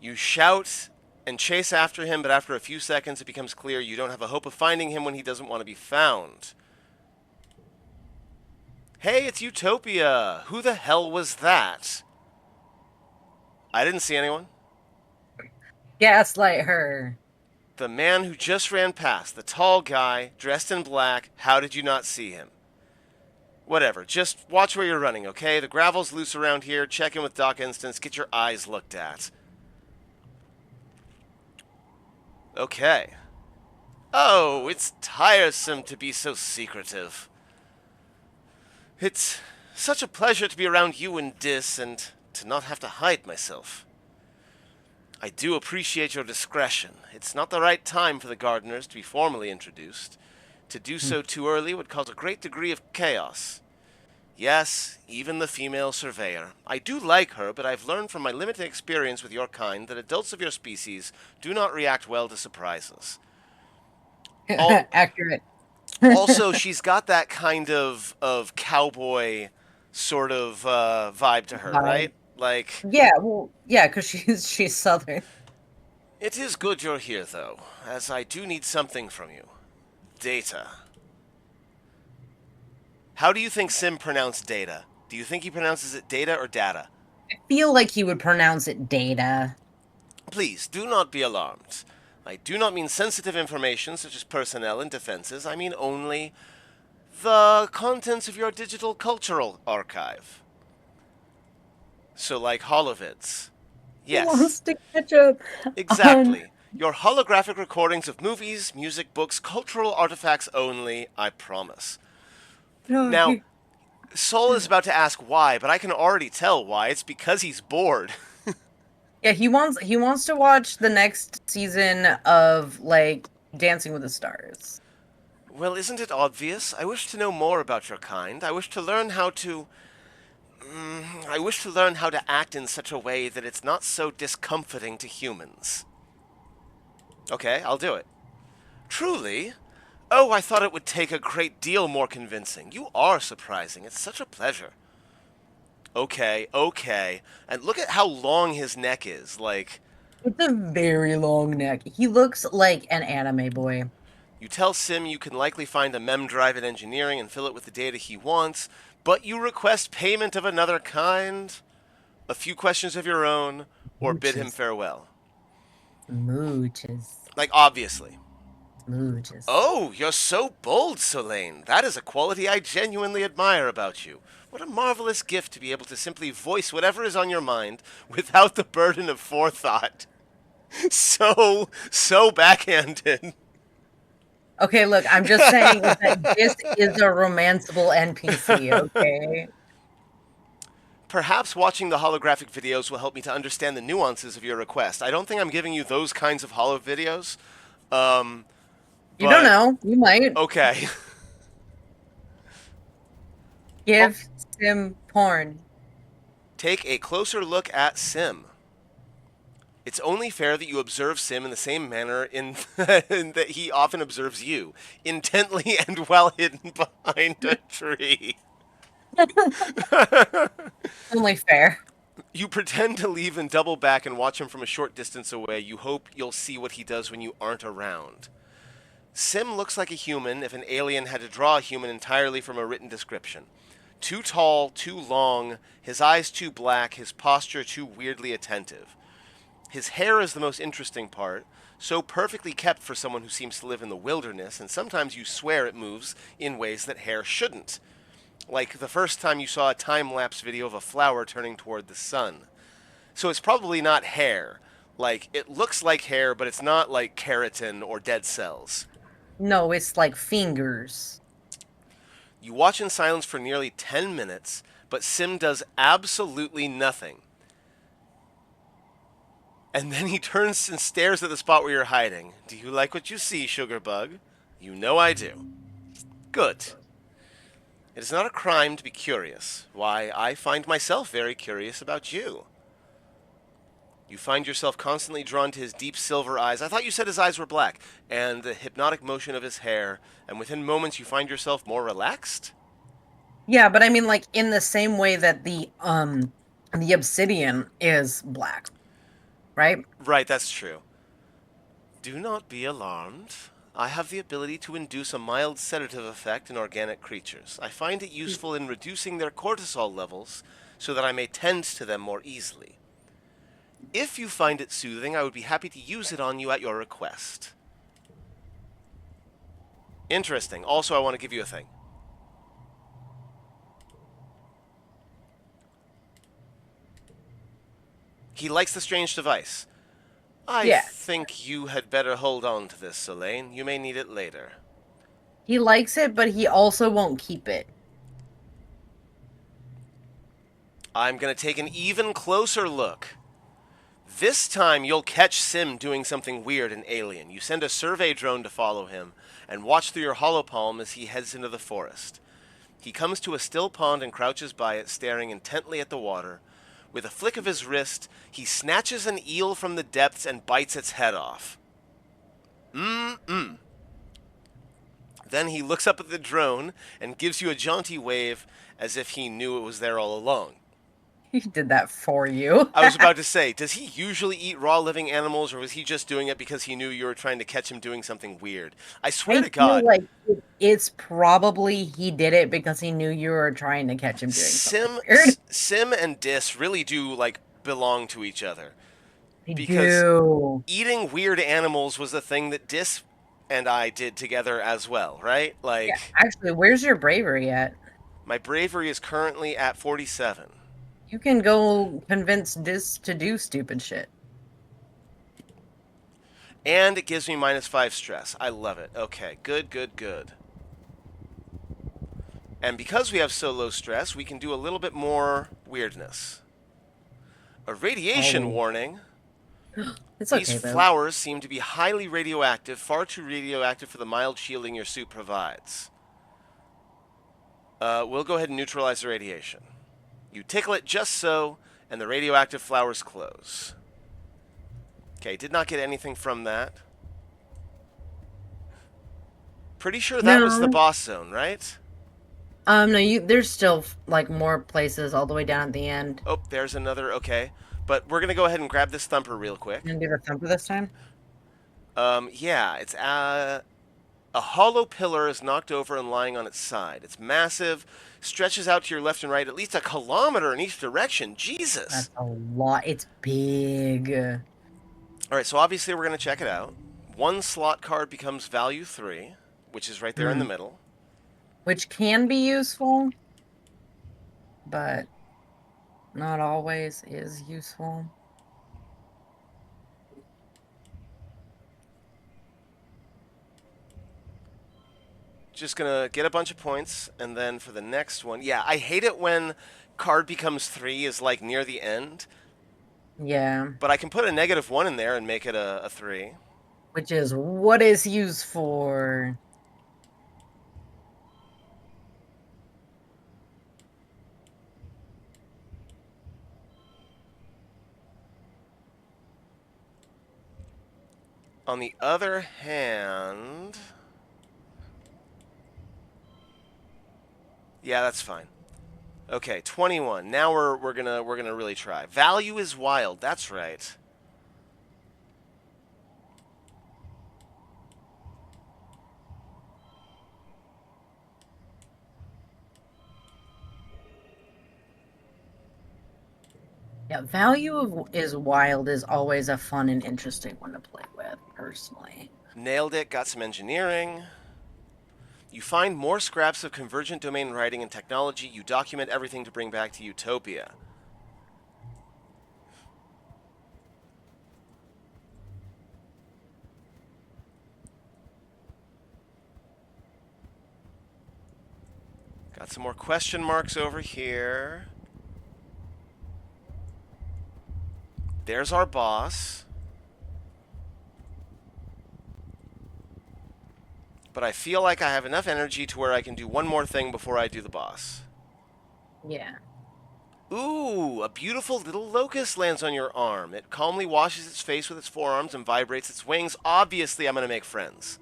You shout and chase after him, but after a few seconds, it becomes clear you don't have a hope of finding him when he doesn't want to be found. Hey, it's Utopia. Who the hell was that? I didn't see anyone. Gaslight her. The man who just ran past, the tall guy, dressed in black, how did you not see him? Whatever, just watch where you're running, okay? The gravel's loose around here. Check in with Doc Instance. Get your eyes looked at. Okay. Oh, it's tiresome to be so secretive. It's such a pleasure to be around you and Dis and to not have to hide myself. I do appreciate your discretion. It's not the right time for the gardeners to be formally introduced. To do so too early would cause a great degree of chaos. Yes, even the female surveyor. I do like her, but I've learned from my limited experience with your kind that adults of your species do not react well to surprises. Accurate. Also, she's got that kind of cowboy sort of vibe to her, right? Like, Yeah, well, yeah, because she's Southern. it is good you're here, though, as I do need something from you. Data. How do you think Sim pronounced data? Do you think he pronounces it data or data? I feel like he would pronounce it data. Please, do not be alarmed. I do not mean sensitive information such as personnel and defenses. I mean only the contents of your digital cultural archive. So, like holovids. He Yes, wants to catch up on. exactly. Your holographic recordings of movies, music, books, cultural artifacts only, I promise. No, Now, Soul is about to ask why, but I can already tell why. It's because he's bored. yeah, he wants to watch the next season of like Dancing with the Stars. Well, isn't it obvious? I wish to know more about your kind. I wish to learn how to. I wish to learn how to act in such a way that it's not so discomforting to humans. Okay, I'll do it. Truly? Oh, I thought it would take a great deal more convincing. You are surprising. It's such a pleasure. Okay, okay. And look at how long his neck is. Like, It's a very long neck. He looks like an anime boy. you tell Sim you can likely find a mem drive at engineering and fill it with the data he wants, but you request payment of another kind, a few questions of your own, or bid him Mooches, farewell. mooches, Like, obviously. mooches. Oh, you're so bold, Solane. That is a quality I genuinely admire about you. What a marvelous gift to be able to simply voice whatever is on your mind without the burden of forethought. So backhanded. Okay, look, I'm just saying is that this is a romanceable NPC, okay? Perhaps watching the holographic videos will help me to understand the nuances of your request. I don't think I'm giving you those kinds of holo videos. Um, You don't but know. You might okay. Oh, give Sim porn. take a closer look at Sim. It's only fair that you observe Sim in the same manner in that he often observes you, intently and while hidden behind a tree. Only fair. You pretend to leave and double back and watch him from a short distance away. You hope you'll see what he does when you aren't around. Sim looks like a human if an alien had to draw a human entirely from a written description. Too tall, too long, his eyes too black, his posture too weirdly attentive. His hair is the most interesting part, so perfectly kept for someone who seems to live in the wilderness, and sometimes you swear it moves in ways that hair shouldn't. Like the first time you saw a time lapse video of a flower turning toward the sun. So it's probably not hair. Like, it looks like hair, but it's not like keratin or dead cells. No, it's like fingers. You watch in silence for nearly 10 minutes, but Sim does absolutely nothing. And then he turns and stares at the spot where you're hiding. Do you like what you see, Sugarbug? You know I do. Good. It is not a crime to be curious. Why, I find myself very curious about you. You find yourself constantly drawn to his deep silver eyes. I thought you said his eyes were black. And the hypnotic motion of his hair. And within moments you find yourself more relaxed? Yeah, but I mean like in the same way that the obsidian is black, right? Right, that's true. Do not be alarmed. I have the ability to induce a mild sedative effect in organic creatures. I find it useful in reducing their cortisol levels so that I may tend to them more easily. If you find it soothing, I would be happy to use it on you at your request. Interesting. Also, I want to give you a thing. He likes the strange device. I Yeah. think you had better hold on to this, Solane. You may need it later. He likes it, but he also won't keep it. I'm going to take an even closer look. This time you'll catch Sim doing something weird and alien. You send a survey drone to follow him and watch through your holopalm as he heads into the forest. He comes to a still pond and crouches by it, staring intently at the water. With a flick of his wrist, he snatches an eel from the depths and bites its head off. Then he looks up at the drone and gives you a jaunty wave as if he knew it was there all along. He did that for you. I was about to say, does he usually eat raw living animals, or was he just doing it because he knew you were trying to catch him doing something weird? I swear I to feel God, like it's probably he did it because he knew you were trying to catch him doing something weird. Sim and Dis really do like belong to each other I because do. eating weird animals was a thing that Dis and I did together as well, right? Yeah, Like actually, where's your bravery at? my bravery is currently at 47. You can go convince this to do stupid shit. And it gives me -5 stress. I love it. Okay, good, good, good. And because we have so low stress, we can do a little bit more weirdness. A radiation Always. warning. It's These okay though. flowers seem to be highly radioactive, far too radioactive for the mild shielding your suit provides. We'll go ahead and neutralize the radiation. You tickle it just so, and the radioactive flowers close. Okay, did not get anything from that. Pretty sure that was the No. boss zone, right? No, there's still like more places all the way down at the end. Oh, there's another. Okay. But we're going to go ahead and grab this thumper real quick. You gonna do the thumper this time? Yeah, it's a hollow pillar is knocked over and lying on its side. It's massive, stretches out to your left and right, at least a kilometer in each direction. Jesus. That's a lot. It's big. All right, so obviously we're going to check it out. One slot card becomes value 3, which is right there in the Mm. middle. Which can be useful, but not always is useful. Just going to get a bunch of points, and then for the next one, yeah, I hate it when card becomes 3 is like near the end, Yeah. but I can put a -1 in there and make it a 3. Which is what is used for. On the other hand, yeah, that's fine. Okay, 21. Now we're gonna really try. Value is wild. That's right. Yeah, is wild is always a fun and interesting one to play with, personally. Nailed it. Got some engineering. You find more scraps of convergent domain writing and technology. You document everything to bring back to Utopia. Got some more question marks over here. There's our boss. But I feel like I have enough energy to where I can do one more thing before I do the boss. Yeah. Ooh, a beautiful little locust lands on your arm. It calmly washes its face with its forearms and vibrates its wings. Obviously, I'm going to make friends.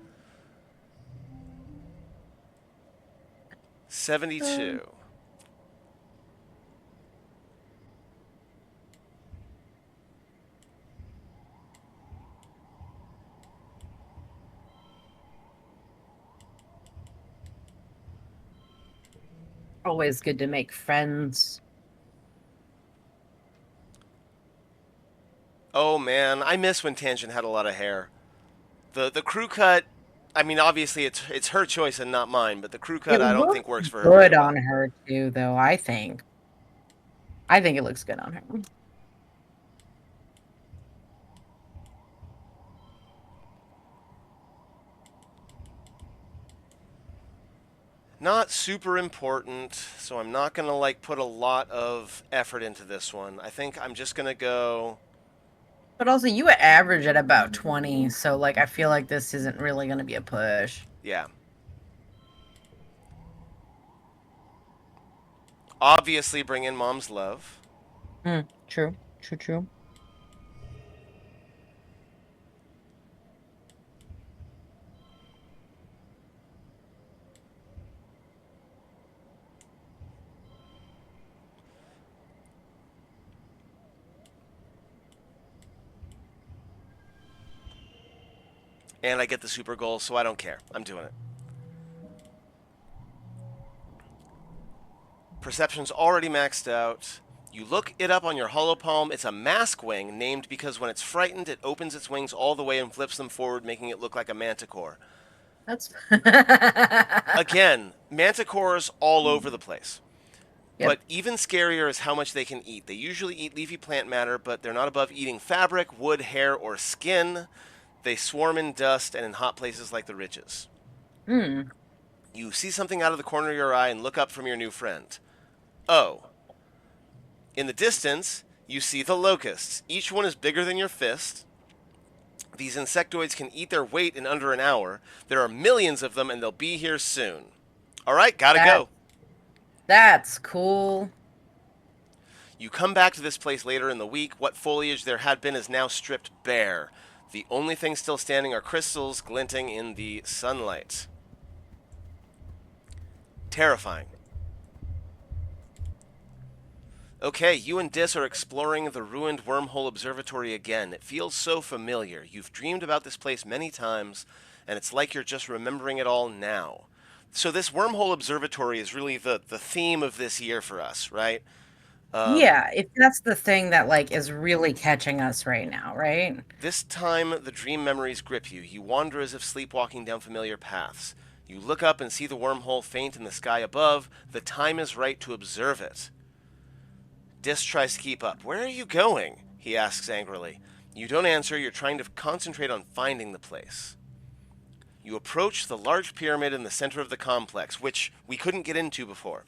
72. Always good to make friends. Oh man, I miss when Tangent had a lot of hair. The crew cut, I mean obviously it's her choice and not mine, but the crew cut It I don't looks think works for her very good on well. her too, though, I think. I think it looks good on her. Not super important, so I'm not going to like put a lot of effort into this one. I think I'm just going to go. But also, you average at about 20, so like I feel like this isn't really going to be a push. Yeah. Obviously bring in Mom's love. True, true, true. And I get the super goal, so I don't care. I'm doing it. Perception's already maxed out. You look it up on your holopalm. It's a mask wing, named because when it's frightened, it opens its wings all the way and flips them forward, making it look like a manticore. That's Again, manticores all over the place. Yep. But even scarier is how much they can eat. They usually eat leafy plant matter, but they're not above eating fabric, wood, hair, or skin. They swarm in dust and in hot places like the ridges. Hmm. You see something out of the corner of your eye and look up from your new friend. Oh. In the distance, you see the locusts. Each one is bigger than your fist. These insectoids can eat their weight in under an hour. There are millions of them, and they'll be here soon. All right, gotta That go. that's cool. You come back to this place later in the week. What foliage there had been is now stripped bare. The only thing still standing are crystals glinting in the sunlight. Terrifying. Okay, you and Dis are exploring the ruined wormhole observatory again. It feels so familiar. You've dreamed about this place many times, and it's like you're just remembering it all now. So this wormhole observatory is really the theme of this year for us, right? Yeah, if that's the thing that like is really catching us right now, right? This time, the dream memories grip you. You wander as if sleepwalking down familiar paths. You look up and see the wormhole faint in the sky above. The time is right to observe it. Dis tries to keep up. Where are you going? He asks angrily. You don't answer. You're trying to concentrate on finding the place. You approach the large pyramid in the center of the complex, which we couldn't get into before.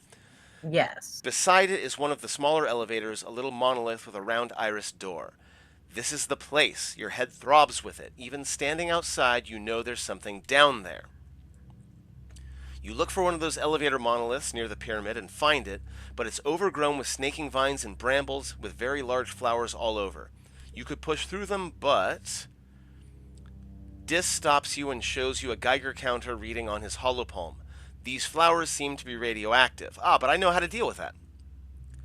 Yes. Beside it is one of the smaller elevators, a little monolith with a round iris door. This is the place. Your head throbs with it. Even standing outside, you know there's something down there. You look for one of those elevator monoliths near the pyramid and find it, but it's overgrown with snaking vines and brambles with very large flowers all over. You could push through them, but Dis stops you and shows you a Geiger counter reading on his holopalm. These flowers seem to be radioactive. Ah, but I know how to deal with that.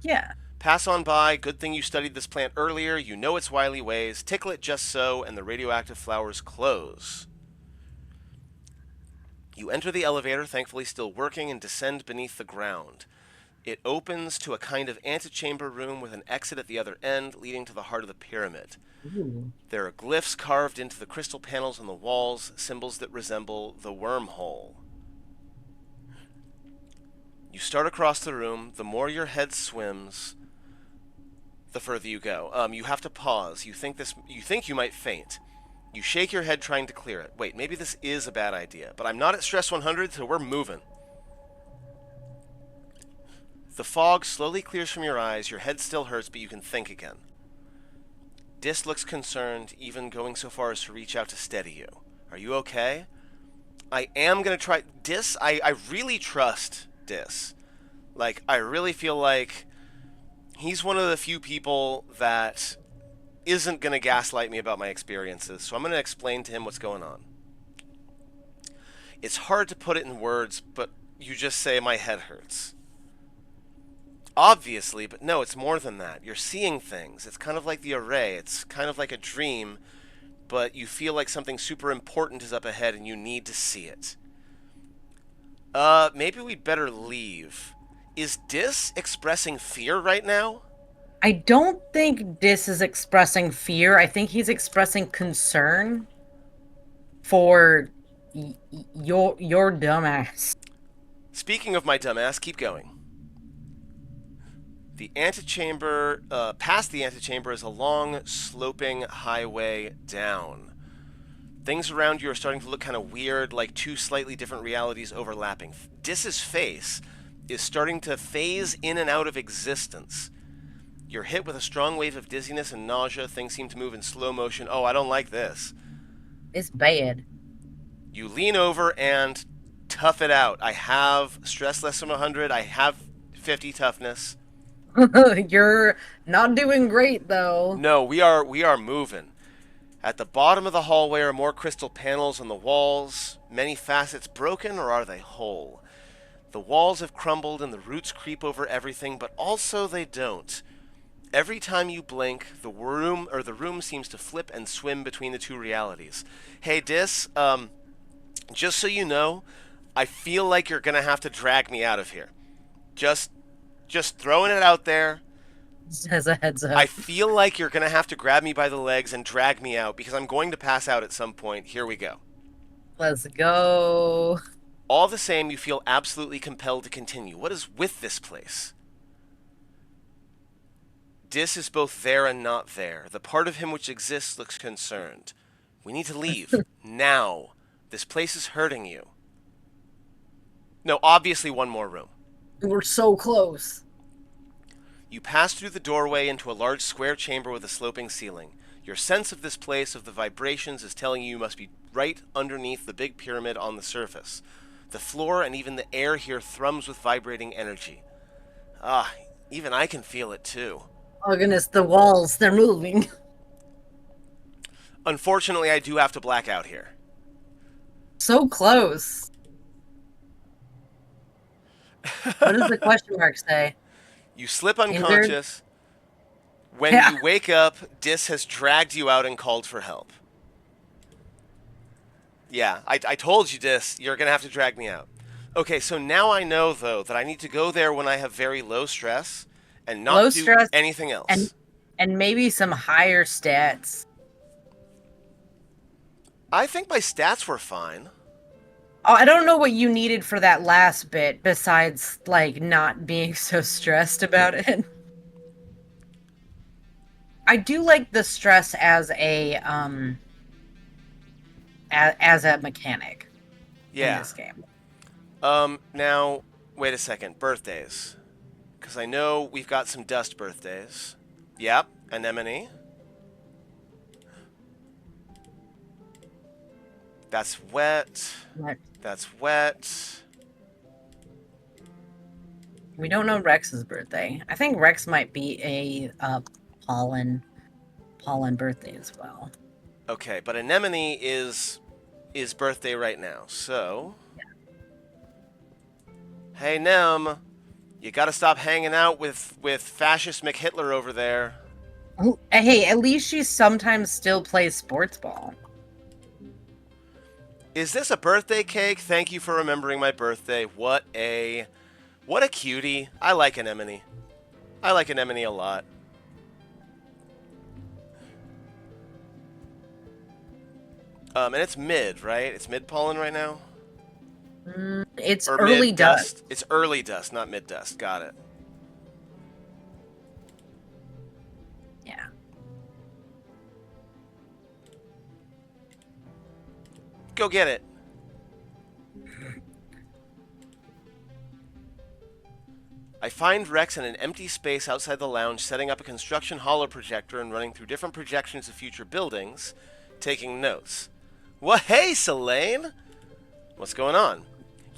Yeah. Pass on by. Good thing you studied this plant earlier. You know its wily ways. Tickle it just so, and the radioactive flowers close. You enter the elevator, thankfully still working, and descend beneath the ground. It opens to a kind of antechamber room with an exit at the other end, leading to the heart of the pyramid. Ooh. There are glyphs carved into the crystal panels on the walls, symbols that resemble the wormhole. You start across the room. The more your head swims, the further you go. You have to pause. You think you might faint. You shake your head trying to clear it. Wait, maybe this is a bad idea, but I'm not at stress 100, so we're moving. The fog slowly clears from your eyes. Your head still hurts, but you can think again. Dis looks concerned, even going so far as to reach out to steady you. Are you okay? I am going to try. Dis, I really trust Dis. Like, I really feel like he's one of the few people that isn't going to gaslight me about my experiences, so I'm going to explain to him what's going on. It's hard to put it in words, but you just say my head hurts. Obviously, but no, it's more than that. You're seeing things. It's kind of like the array. It's kind of like a dream, but you feel like something super important is up ahead and you need to see it. Maybe we'd better leave. Is Dis expressing fear right now? I don't think Dis is expressing fear. I think he's expressing concern for your dumbass. Speaking of my dumbass, keep going. The antechamber, past the antechamber is a long, sloping highway down. Things around you are starting to look kind of weird, like two slightly different realities overlapping. Dis's face is starting to phase in and out of existence. You're hit with a strong wave of dizziness and nausea. Things seem to move in slow motion. Oh, I don't like this. It's bad. You lean over and tough it out. I have stress less than 100. I have 50 toughness. You're not doing great though. No, we are moving. At the bottom of the hallway are more crystal panels on the walls. Many facets broken, or are they whole? The walls have crumbled and the roots creep over everything, but also they don't. Every time you blink, the room seems to flip and swim between the two realities. Hey, Dis, just so you know, I feel like you're gonna have to drag me out of here. Just, just throwing it out there. Just as a heads I up. feel like you're gonna have to grab me by the legs and drag me out because I'm going to pass out at some point. Here we go. Let's go. All the same, you feel absolutely compelled to continue. What is with this place? Dis is both there and not there. The part of him which exists looks concerned. We need to leave. Now. This place is hurting you. No, obviously one more room. We're so close. You pass through the doorway into a large square chamber with a sloping ceiling. Your sense of this place, of the vibrations, is telling you must be right underneath the big pyramid on the surface. The floor and even the air here thrums with vibrating energy. Ah, even I can feel it too. Oh goodness, the walls, they're moving. Unfortunately, I do have to black out here. So close. What does the question mark say? You slip Injured? unconscious. When Yeah. you wake up, Dis has dragged you out and called for help. Yeah, I told you, Dis, you're going to have to drag me out. Okay, so now I know, though, that I need to go there when I have very low stress and not Low do stress anything else. and maybe some higher stats. I think my stats were fine. Oh, I don't know what you needed for that last bit besides like not being so stressed about it. I do like the stress as a as a mechanic in this game. Now, wait a second. Birthdays. Because I know we've got some dust birthdays. Yep, anemone. That's wet. Right. That's wet. We don't know Rex's birthday. I think Rex might be a pollen birthday as well. Okay, but anemone is birthday right now. So, hey Nem, you got to stop hanging out with fascist McHitler over there. Oh, hey, at least she sometimes still plays sports ball. Is this a birthday cake? Thank you for remembering my birthday. What a cutie. I like anemone. I like anemone a lot. And it's mid, right? It's mid pollen right now? It's Or early mid dust. It's early dust, not mid dust. Got it. Yeah. Go get it. I find Rex in an empty space outside the lounge, setting up a construction holo projector and running through different projections of future buildings, taking notes. Well, hey, Selene! What's going on?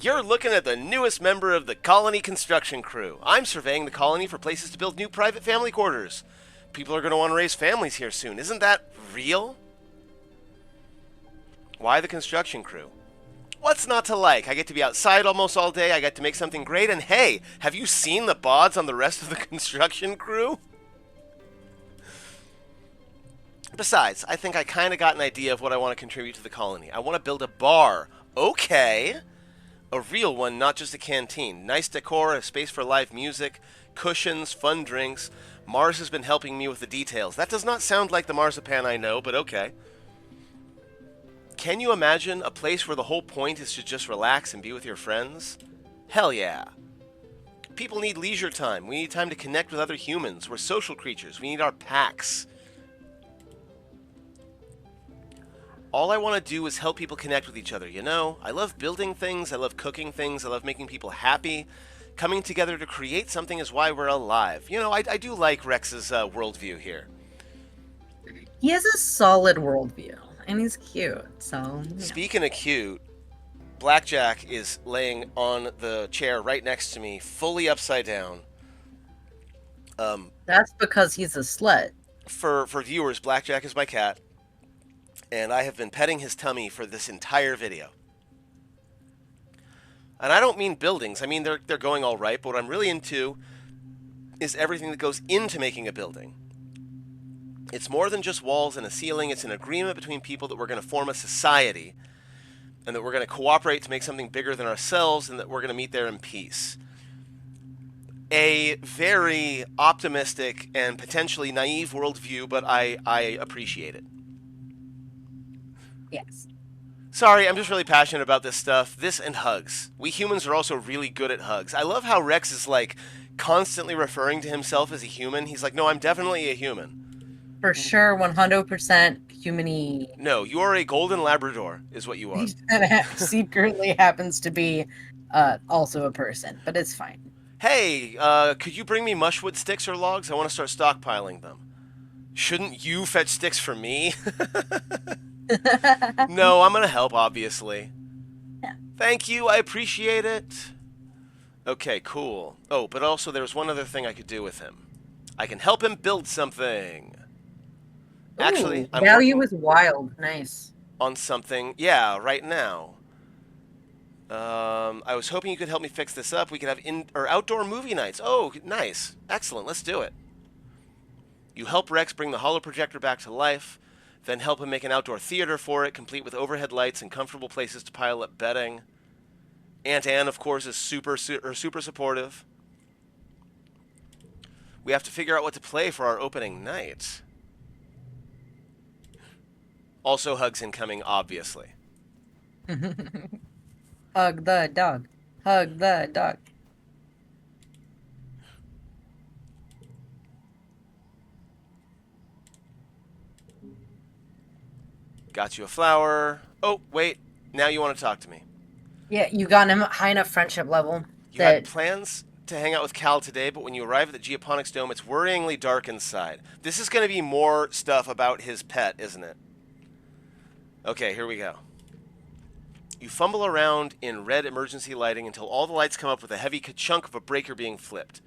You're looking at the newest member of the colony construction crew. I'm surveying the colony for places to build new private family quarters. People are going to want to raise families here soon. Isn't that real? Why the construction crew? What's not to like? I get to be outside almost all day. I get to make something great. And hey, have you seen the bods on the rest of the construction crew? Besides, I think I kind of got an idea of what I want to contribute to the colony. I want to build a bar. Okay. A real one, not just a canteen. Nice decor, a space for live music, cushions, fun drinks. Mars has been helping me with the details. That does not sound like the marzipan I know, but okay. Can you imagine a place where the whole point is to just relax and be with your friends? Hell yeah. People need leisure time. We need time to connect with other humans. We're social creatures. We need our packs. All I want to do is help people connect with each other, you know? I love building things, I love cooking things, I love making people happy. Coming together to create something is why we're alive. You know, I do like Rex's worldview here. He has a solid worldview, and he's cute, so... Speaking of cute, Blackjack is laying on the chair right next to me, fully upside down. That's because he's a slut. For viewers, Blackjack is my cat. And I have been petting his tummy for this entire video. And I don't mean buildings. I mean, they're going all right. But what I'm really into is everything that goes into making a building. It's more than just walls and a ceiling. It's an agreement between people that we're going to form a society and that we're going to cooperate to make something bigger than ourselves and that we're going to meet there in peace. A very optimistic and potentially naive worldview, but I appreciate it. Yes. Sorry, I'm just really passionate about this stuff. This and hugs. We humans are also really good at hugs. I love how Rex is like constantly referring to himself as a human. He's like, no, I'm definitely a human. For sure, 100% human-y. No, you are a golden Labrador, is what you are. Secretly happens to be also a person, but it's fine. Hey, could you bring me mushwood sticks or logs? I want to start stockpiling them. Shouldn't you fetch sticks for me? No, I'm gonna help, obviously. Yeah. Thank you, I appreciate it. Okay, cool. Oh, but also there's one other thing I could do with him. I can help him build something. Actually, Ooh, I'm value working is wild. Nice. on something, yeah, right now. I was hoping you could help me fix this up. We could have outdoor movie nights. Oh, nice. Excellent, let's do it. You help Rex bring the holo projector back to life, then help him make an outdoor theater for it, complete with overhead lights and comfortable places to pile up bedding. Aunt Anne, of course, is super supportive. We have to figure out what to play for our opening night. Also, hugs incoming, obviously. Hug the dog. Hug the dog. Got you a flower. Oh, wait. Now you want to talk to me. Yeah, you got him high enough friendship level You had that plans to hang out with Cal today, but when you arrive at the Geoponics Dome, it's worryingly dark inside. This is going to be more stuff about his pet, isn't it? Okay, here we go. You fumble around in red emergency lighting until all the lights come up with a heavy chunk of a breaker being flipped.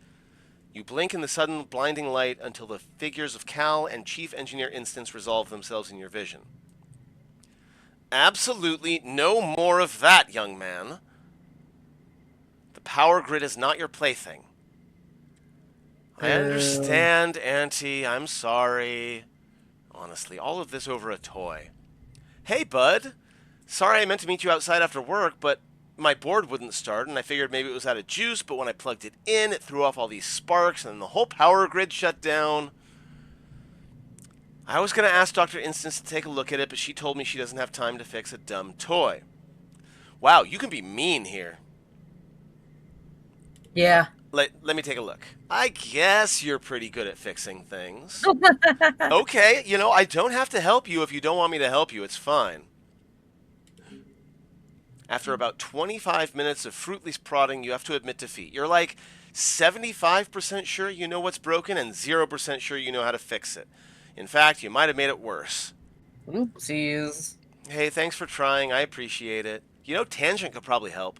You blink in the sudden blinding light until the figures of Cal and Chief Engineer Instance resolve themselves in your vision. Absolutely no more of that, young man. The power grid is not your plaything. I understand, Auntie. I'm sorry. Honestly, all of this over a toy. Hey, bud. Sorry I meant to meet you outside after work, but my board wouldn't start, and I figured maybe it was out of juice, but when I plugged it in, it threw off all these sparks, and the whole power grid shut down. I was going to ask Dr. Instance to take a look at it, but she told me she doesn't have time to fix a dumb toy. Wow, you can be mean here. yeah. Let me take a look. I guess you're pretty good at fixing things. Okay, I don't have to help you if you don't want me to help you. It's fine. After about 25 minutes of fruitless prodding, you have to admit defeat. You're like 75% sure you know what's broken and 0% sure you know how to fix it. In fact, you might have made it worse. Oopsies. Hey, thanks for trying. I appreciate it. Tangent could probably help.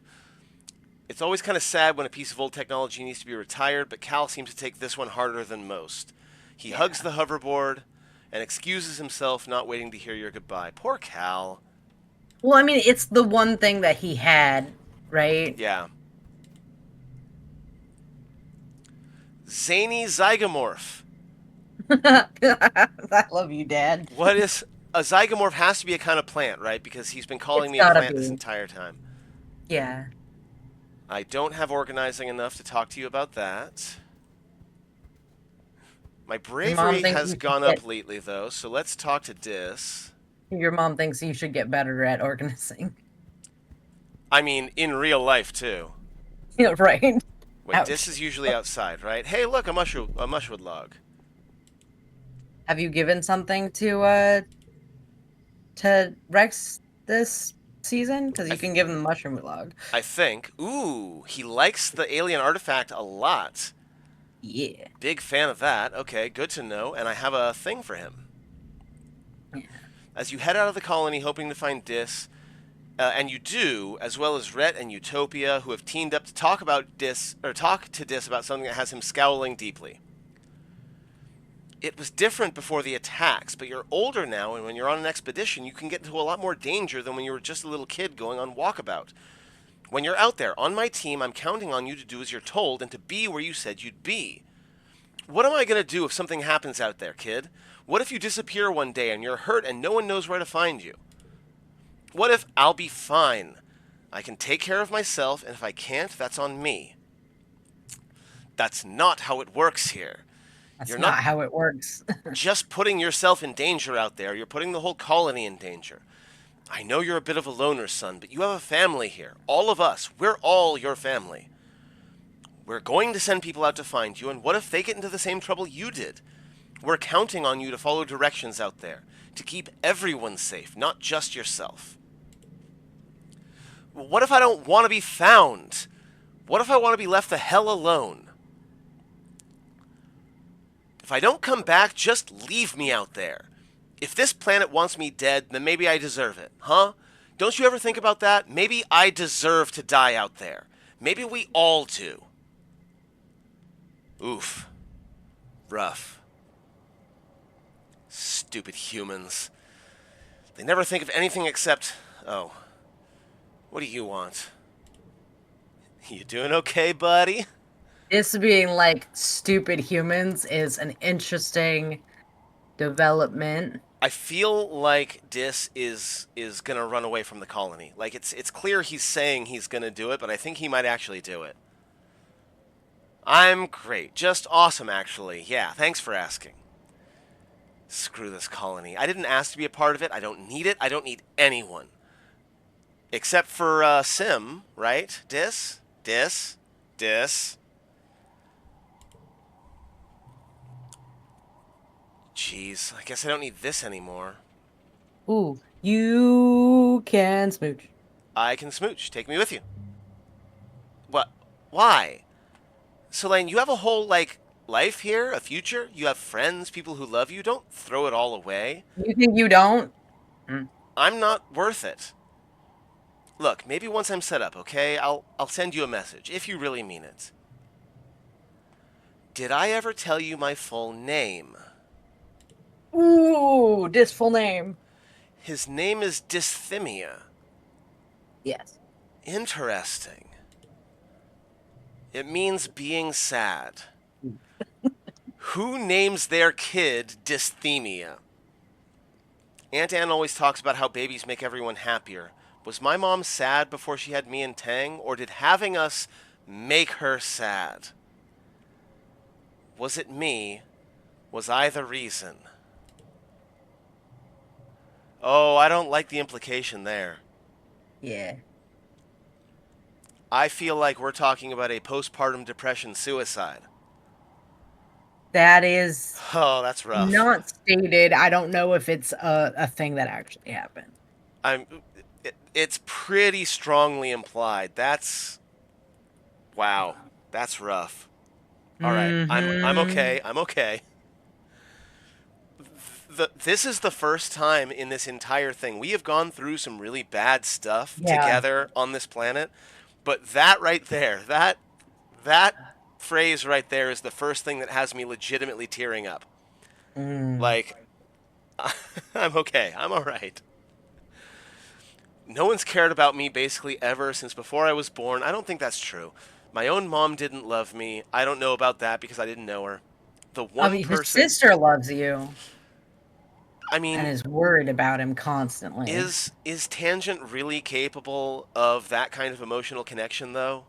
It's always kind of sad when a piece of old technology needs to be retired, but Cal seems to take this one harder than most. He hugs the hoverboard and excuses himself, not waiting to hear your goodbye. Poor Cal. Well, I mean, it's the one thing that he had, right? Yeah. Zany Zygomorph. I love you, Dad. What is... A zygomorph has to be a kind of plant, right? Because he's been calling me a plant this entire time. Yeah. I don't have organizing enough to talk to you about that. My bravery has gone up lately, though, so let's talk to Dis. Your mom thinks you should get better at organizing. I mean, in real life, too. Yeah, right. Wait, Ouch. Dis is usually outside, right? Hey, look, a mushwood log. Have you given something to Rex this season? Because you can give him the mushroom log. I think. Ooh, he likes the alien artifact a lot. Yeah. Big fan of that. Okay, good to know. And I have a thing for him. Yeah. As you head out of the colony hoping to find Dis, and you do, as well as Rhett and Utopia, who have teamed up to talk to Dis about something that has him scowling deeply. It was different before the attacks, but you're older now, and when you're on an expedition, you can get into a lot more danger than when you were just a little kid going on walkabout. When you're out there, on my team, I'm counting on you to do as you're told and to be where you said you'd be. What am I going to do if something happens out there, kid? What if you disappear one day and you're hurt and no one knows where to find you? What if I'll be fine? I can take care of myself, and if I can't, that's on me. That's not how it works here. That's You're not not how it works. just putting yourself in danger out there, you're putting the whole colony in danger. I know you're a bit of a loner, son, but you have a family here. All of us. We're all your family. We're going to send people out to find you, and what if they get into the same trouble you did? We're counting on you to follow directions out there, to keep everyone safe, not just yourself. What if I don't want to be found? What if I want to be left the hell alone? If I don't come back, just leave me out there. If this planet wants me dead, then maybe I deserve it, huh? Don't you ever think about that? Maybe I deserve to die out there. Maybe we all do. Oof. Rough. Stupid humans. They never think of anything except, oh, what do you want? You doing okay, buddy? This being like stupid humans is an interesting development. I feel like Dis is gonna run away from the colony. Like it's clear he's saying he's gonna do it, but I think he might actually do it. I'm great. Just awesome, actually. Yeah, thanks for asking. Screw this colony. I didn't ask to be a part of it. I don't need it. I don't need anyone. Except for Sim, right? Dis? Dis? Dis? Jeez, I guess I don't need this anymore. Ooh, you can smooch. I can smooch. Take me with you. What? Why? Selene, you have a whole, like, life here, a future. You have friends, people who love you. Don't throw it all away. You think you don't? Mm. I'm not worth it. Look, maybe once I'm set up, okay? I'll send you a message, if you really mean it. Did I ever tell you my full name? Ooh, this full name. His name is Dysthymia. Yes. Interesting. It means being sad. Who names their kid Dysthymia? Aunt Anne always talks about how babies make everyone happier. Was my mom sad before she had me and Tang, or did having us make her sad? Was it me? Was I the reason? Oh, I don't like the implication there. Yeah. I feel like we're talking about a postpartum depression suicide. That is Oh, that's rough. not stated. I don't know if it's a thing that actually happened. I'm. It's pretty strongly implied. That's wow. That's rough. All right, I'm Mm-hmm. okay. I'm okay. This is the first time in this entire thing we have gone through some really bad stuff Yeah. together on this planet, but that right there, that phrase right there is the first thing that has me legitimately tearing up. Mm. Like, I'm okay. I'm all right. No one's cared about me basically ever since before I was born. I don't think that's true. My own mom didn't love me. I don't know about that because I didn't know her. The I one mean, your person, sister loves you I and mean, is worried about him constantly. is Tangent really capable of that kind of emotional connection though?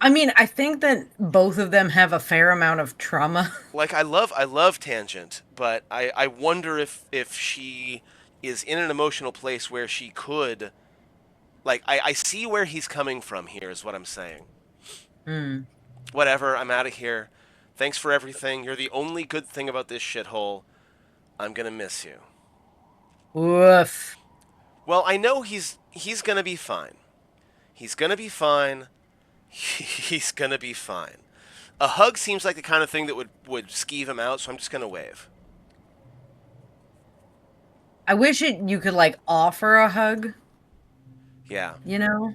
I mean, I think that both of them have a fair amount of trauma. Like I love Tangent, but I wonder if she is in an emotional place where she could like I see where he's coming from here is what I'm saying. Mm. Whatever, I'm out of here. Thanks for everything. You're the only good thing about this shithole. I'm gonna miss you. Woof. Well, I know he's gonna be fine. He's gonna be fine. He's gonna be fine. A hug seems like the kind of thing that would skeeve him out, so I'm just gonna wave. I wish you could like offer a hug, Yeah. you know?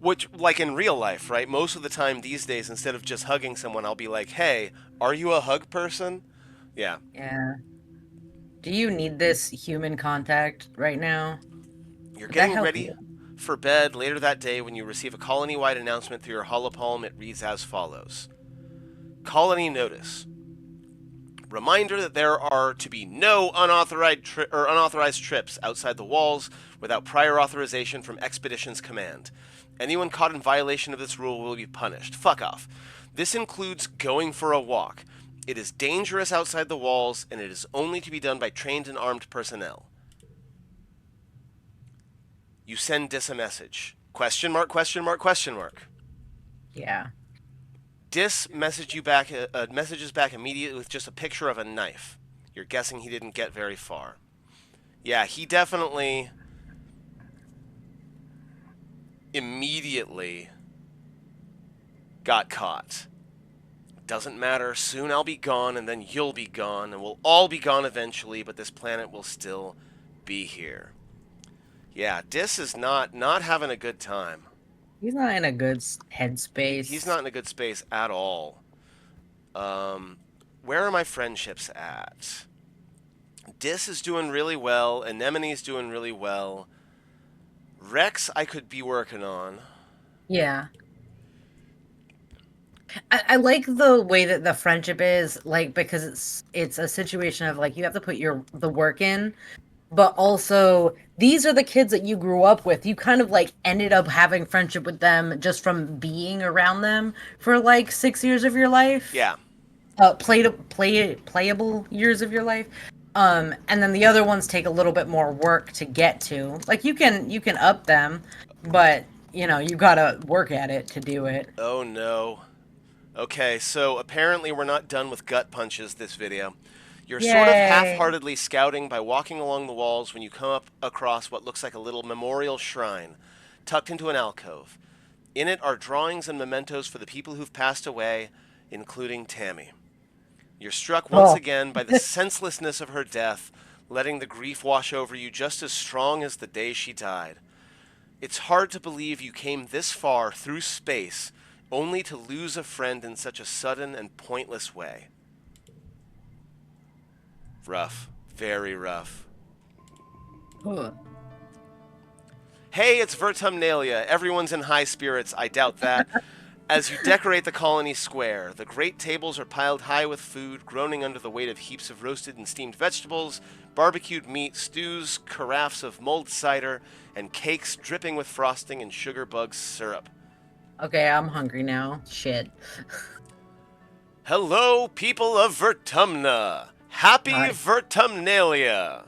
Which, like in real life, right? Most of the time these days, instead of just hugging someone, I'll be like, "Hey, are you a hug person?" Yeah. Yeah. Do you need this human contact right now? You're Would that getting help you? ready for bed later that day when you receive a colony-wide announcement through your holopalm. It reads as follows: Colony notice. Reminder that there are to be no unauthorized trips outside the walls without prior authorization from Expeditions Command. Anyone caught in violation of this rule will be punished. Fuck off. This includes going for a walk. It is dangerous outside the walls, and it is only to be done by trained and armed personnel. You send Dis a message. Question mark, question mark, question mark. Yeah. Dis messages back immediately with just a picture of a knife. You're guessing he didn't get very far. Yeah, he definitely immediately got caught. Doesn't matter, soon I'll be gone, and then you'll be gone, and we'll all be gone eventually, but this planet will still be here. Yeah, Dis is not having a good time. He's not in a good headspace. He's not in a good space at all. Where are my friendships at? Dis is doing really well. Anemone's doing really well. Rex, I could be working on. Yeah. I like the way that the friendship is, like, because it's a situation of, like, you have to put the work in, but also these are the kids that you grew up with. You kind of, like, ended up having friendship with them just from being around them for, like, 6 years of your life. Yeah. Playable years of your life. And then the other ones take a little bit more work to get to. Like, you can up them, but, you gotta work at it to do it. Oh no. Okay, so apparently we're not done with gut punches this video. You're sort of half-heartedly scouting by walking along the walls when you come up across what looks like a little memorial shrine, tucked into an alcove. In it are drawings and mementos for the people who've passed away, including Tammy. You're struck once again by the senselessness of her death, letting the grief wash over you just as strong as the day she died. It's hard to believe you came this far through space only to lose a friend in such a sudden and pointless way. Rough. Very rough. Hey, it's Vertumna. Everyone's in high spirits. I doubt that. As you decorate the colony square, the great tables are piled high with food, groaning under the weight of heaps of roasted and steamed vegetables, barbecued meat, stews, carafes of mulled cider, and cakes dripping with frosting and sugar bug syrup. Okay, I'm hungry now. Shit. Hello, people of Vertumna. Happy Vertumnalia.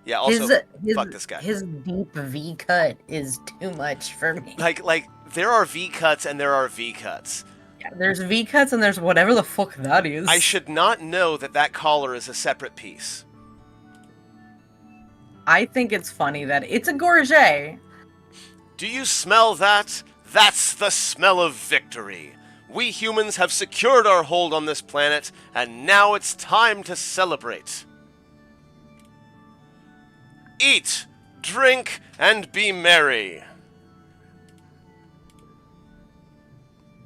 Yeah, also, fuck this guy. His deep V cut is too much for me. Like, there are V cuts and there are V cuts. Yeah, there's V cuts and there's whatever the fuck that is. I should not know that collar is a separate piece. I think it's funny that it's a gorget. Do you smell that? That's the smell of victory. We humans have secured our hold on this planet, and now it's time to celebrate. Eat, drink, and be merry.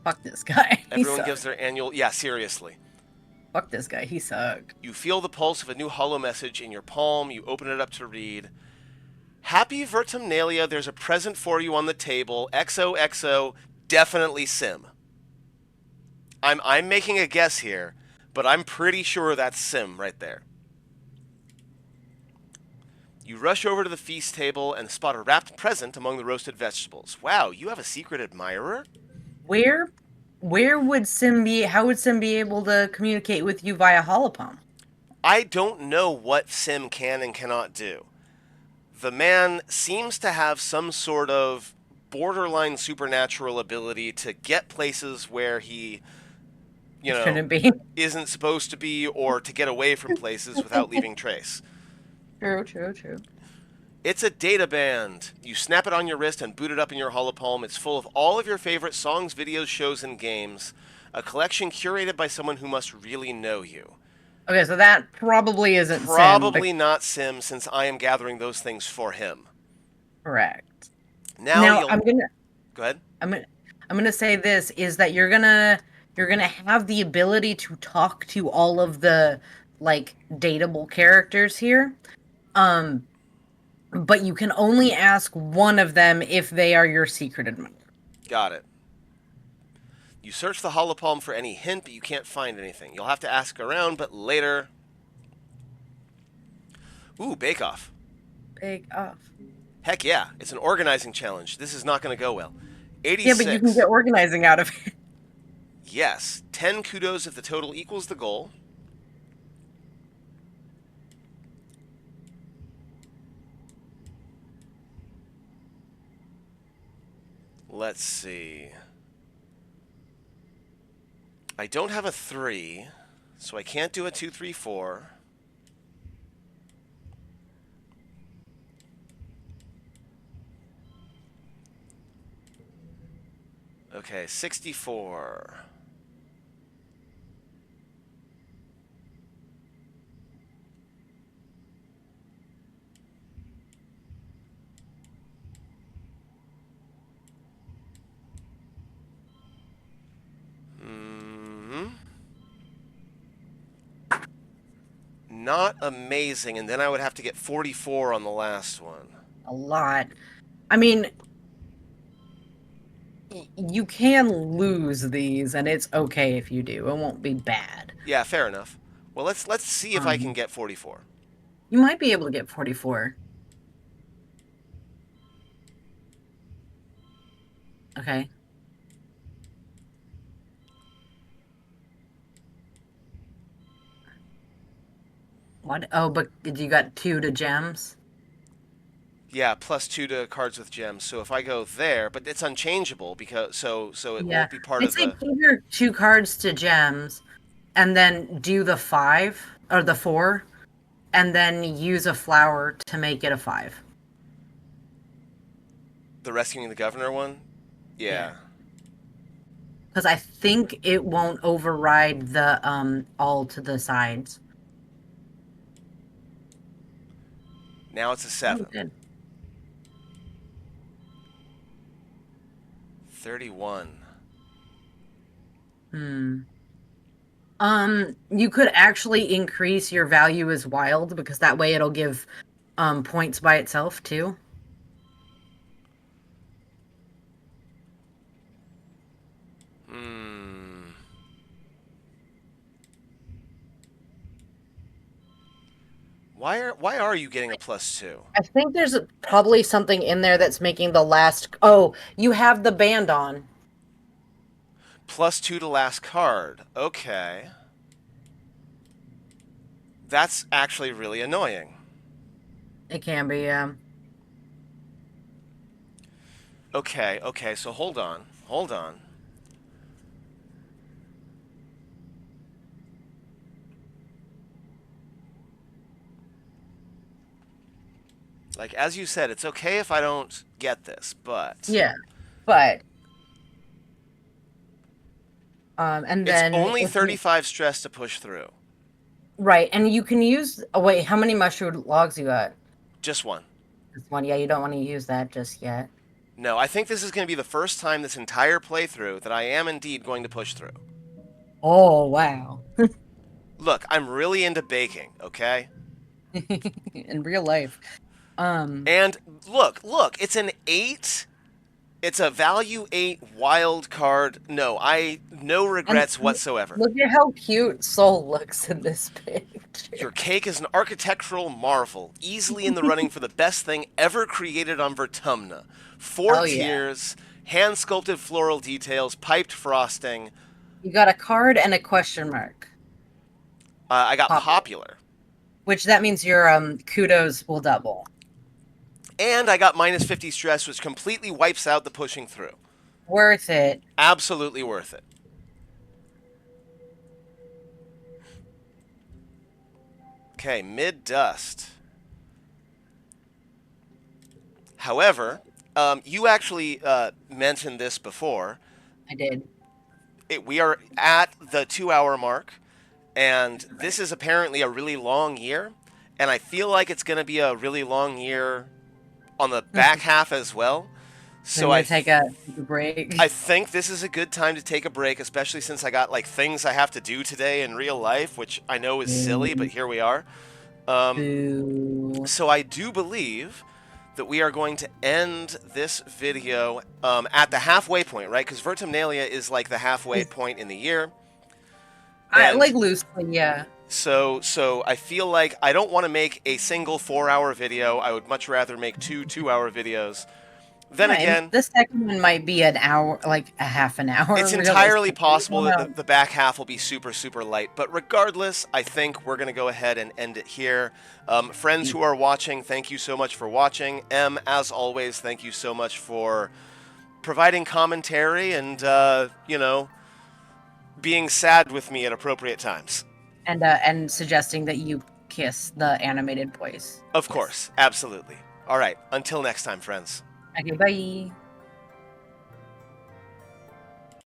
Fuck this guy. Everyone gives their annual... Yeah, seriously. Fuck this guy. He sucked. You feel the pulse of a new holo message in your palm. You open it up to read. Happy Vertumnalia, there's a present for you on the table. XOXO, definitely Sim. I'm making a guess here, but I'm pretty sure that's Sim right there. You rush over to the feast table and spot a wrapped present among the roasted vegetables. Wow, you have a secret admirer? Where would Sim be? How would Sim be able to communicate with you via holopalm? I don't know what Sim can and cannot do. The man seems to have some sort of borderline supernatural ability to get places where he, shouldn't be. Isn't supposed to be, or to get away from places without leaving trace. True. It's a data band. You snap it on your wrist and boot it up in your holopalm. It's full of all of your favorite songs, videos, shows, and games. A collection curated by someone who must really know you. Okay, so that probably isn't Sim. Probably not Sim, since I am gathering those things for him. Correct. Now I'm gonna... Go ahead. I'm gonna say this, is that you're gonna have the ability to talk to all of the, like, dateable characters here. But you can only ask one of them if they are your secret admirer. Got it. You search the hollow palm for any hint, but you can't find anything. You'll have to ask around, but later. Ooh, Bake Off. Big off. Heck yeah, it's an organizing challenge. This is not going to go well. Yeah, but you can 86. get organizing out of it. Yes, 10 kudos if the total equals the goal. Let's see. I don't have a 3, so I can't do a 2, 3, 4. Okay, 64. Not amazing, and then I would have to get 44 on the last one. A lot. I mean, you can lose these, and it's okay if you do. It won't be bad. Yeah, fair enough. Well, let's see if I can get 44. You might be able to get 44. Okay. What? Oh, but you got 2 to gems? Yeah, plus 2 to cards with gems. So if I go there, but it's unchangeable because so it Yeah. won't be part I'd of say the. put your 2 cards to gems and then do the 5 or the 4 and then use a flower to make it a 5. The rescuing the governor one? Yeah. Yeah. Because I think it won't override the all to the sides. Now it's a Oh, 7. good. 31. You could actually increase your value as wild because that way it'll give points by itself too. Why are you getting a plus 2? I think there's probably something in there that's making the last. Oh, you have the band on. Plus 2 to last card. Okay. That's actually really annoying. It can be. Okay, so hold on. Hold on. Like, as you said, it's okay if I don't get this, but Yeah, but and it's then only if you 35 stress to push through. right, and you can use. Oh wait, how many mushroom logs you got? Just one. This one. Yeah, you don't want to use that just yet. No, I think this is going to be the first time this entire playthrough that I am indeed going to push through. Oh wow. Look, I'm really into baking, okay? In real life. And look, it's an 8. It's a value 8 wild card. No And regrets whatsoever. look at how cute Soul looks in this picture. Your cake is an architectural marvel, easily in the running for the best thing ever created on Vertumna. 4 Oh yeah. tiers, hand sculpted floral details, piped frosting. You got a card and a question mark. I got Popular. popular. Which that means your kudos will double. And I got minus 50 stress, which completely wipes out the pushing through. Worth it. Absolutely worth it. Okay, mid-dust. However, you actually mentioned this before. I did. We are at the 2-hour mark, and this is apparently a really long year, and I feel like it's going to be a really long year on the back half as well. So I take a break. I think this is a good time to take a break, especially since I got like things I have to do today in real life, which I know is silly, but here we are. So I do believe that we are going to end this video at the halfway point, right? Because Vertumnalia is like the halfway point in the year. I And like loosely, yeah. so I feel like I don't want to make a single 4-hour video. I would much rather make two 2-hour videos. Then Yeah, and again, the second one might be an hour, like a half an hour, it's entirely realistically. I possible don't that know. the back half will be super, super light. But regardless, I think we're going to go ahead and end it here. Friends who are watching, thank you so much for watching. Em, as always, thank you so much for providing commentary and, being sad with me at appropriate times. And suggesting that you kiss the animated boys. Of Yes. course, absolutely. All right, until next time, friends. Okay, bye.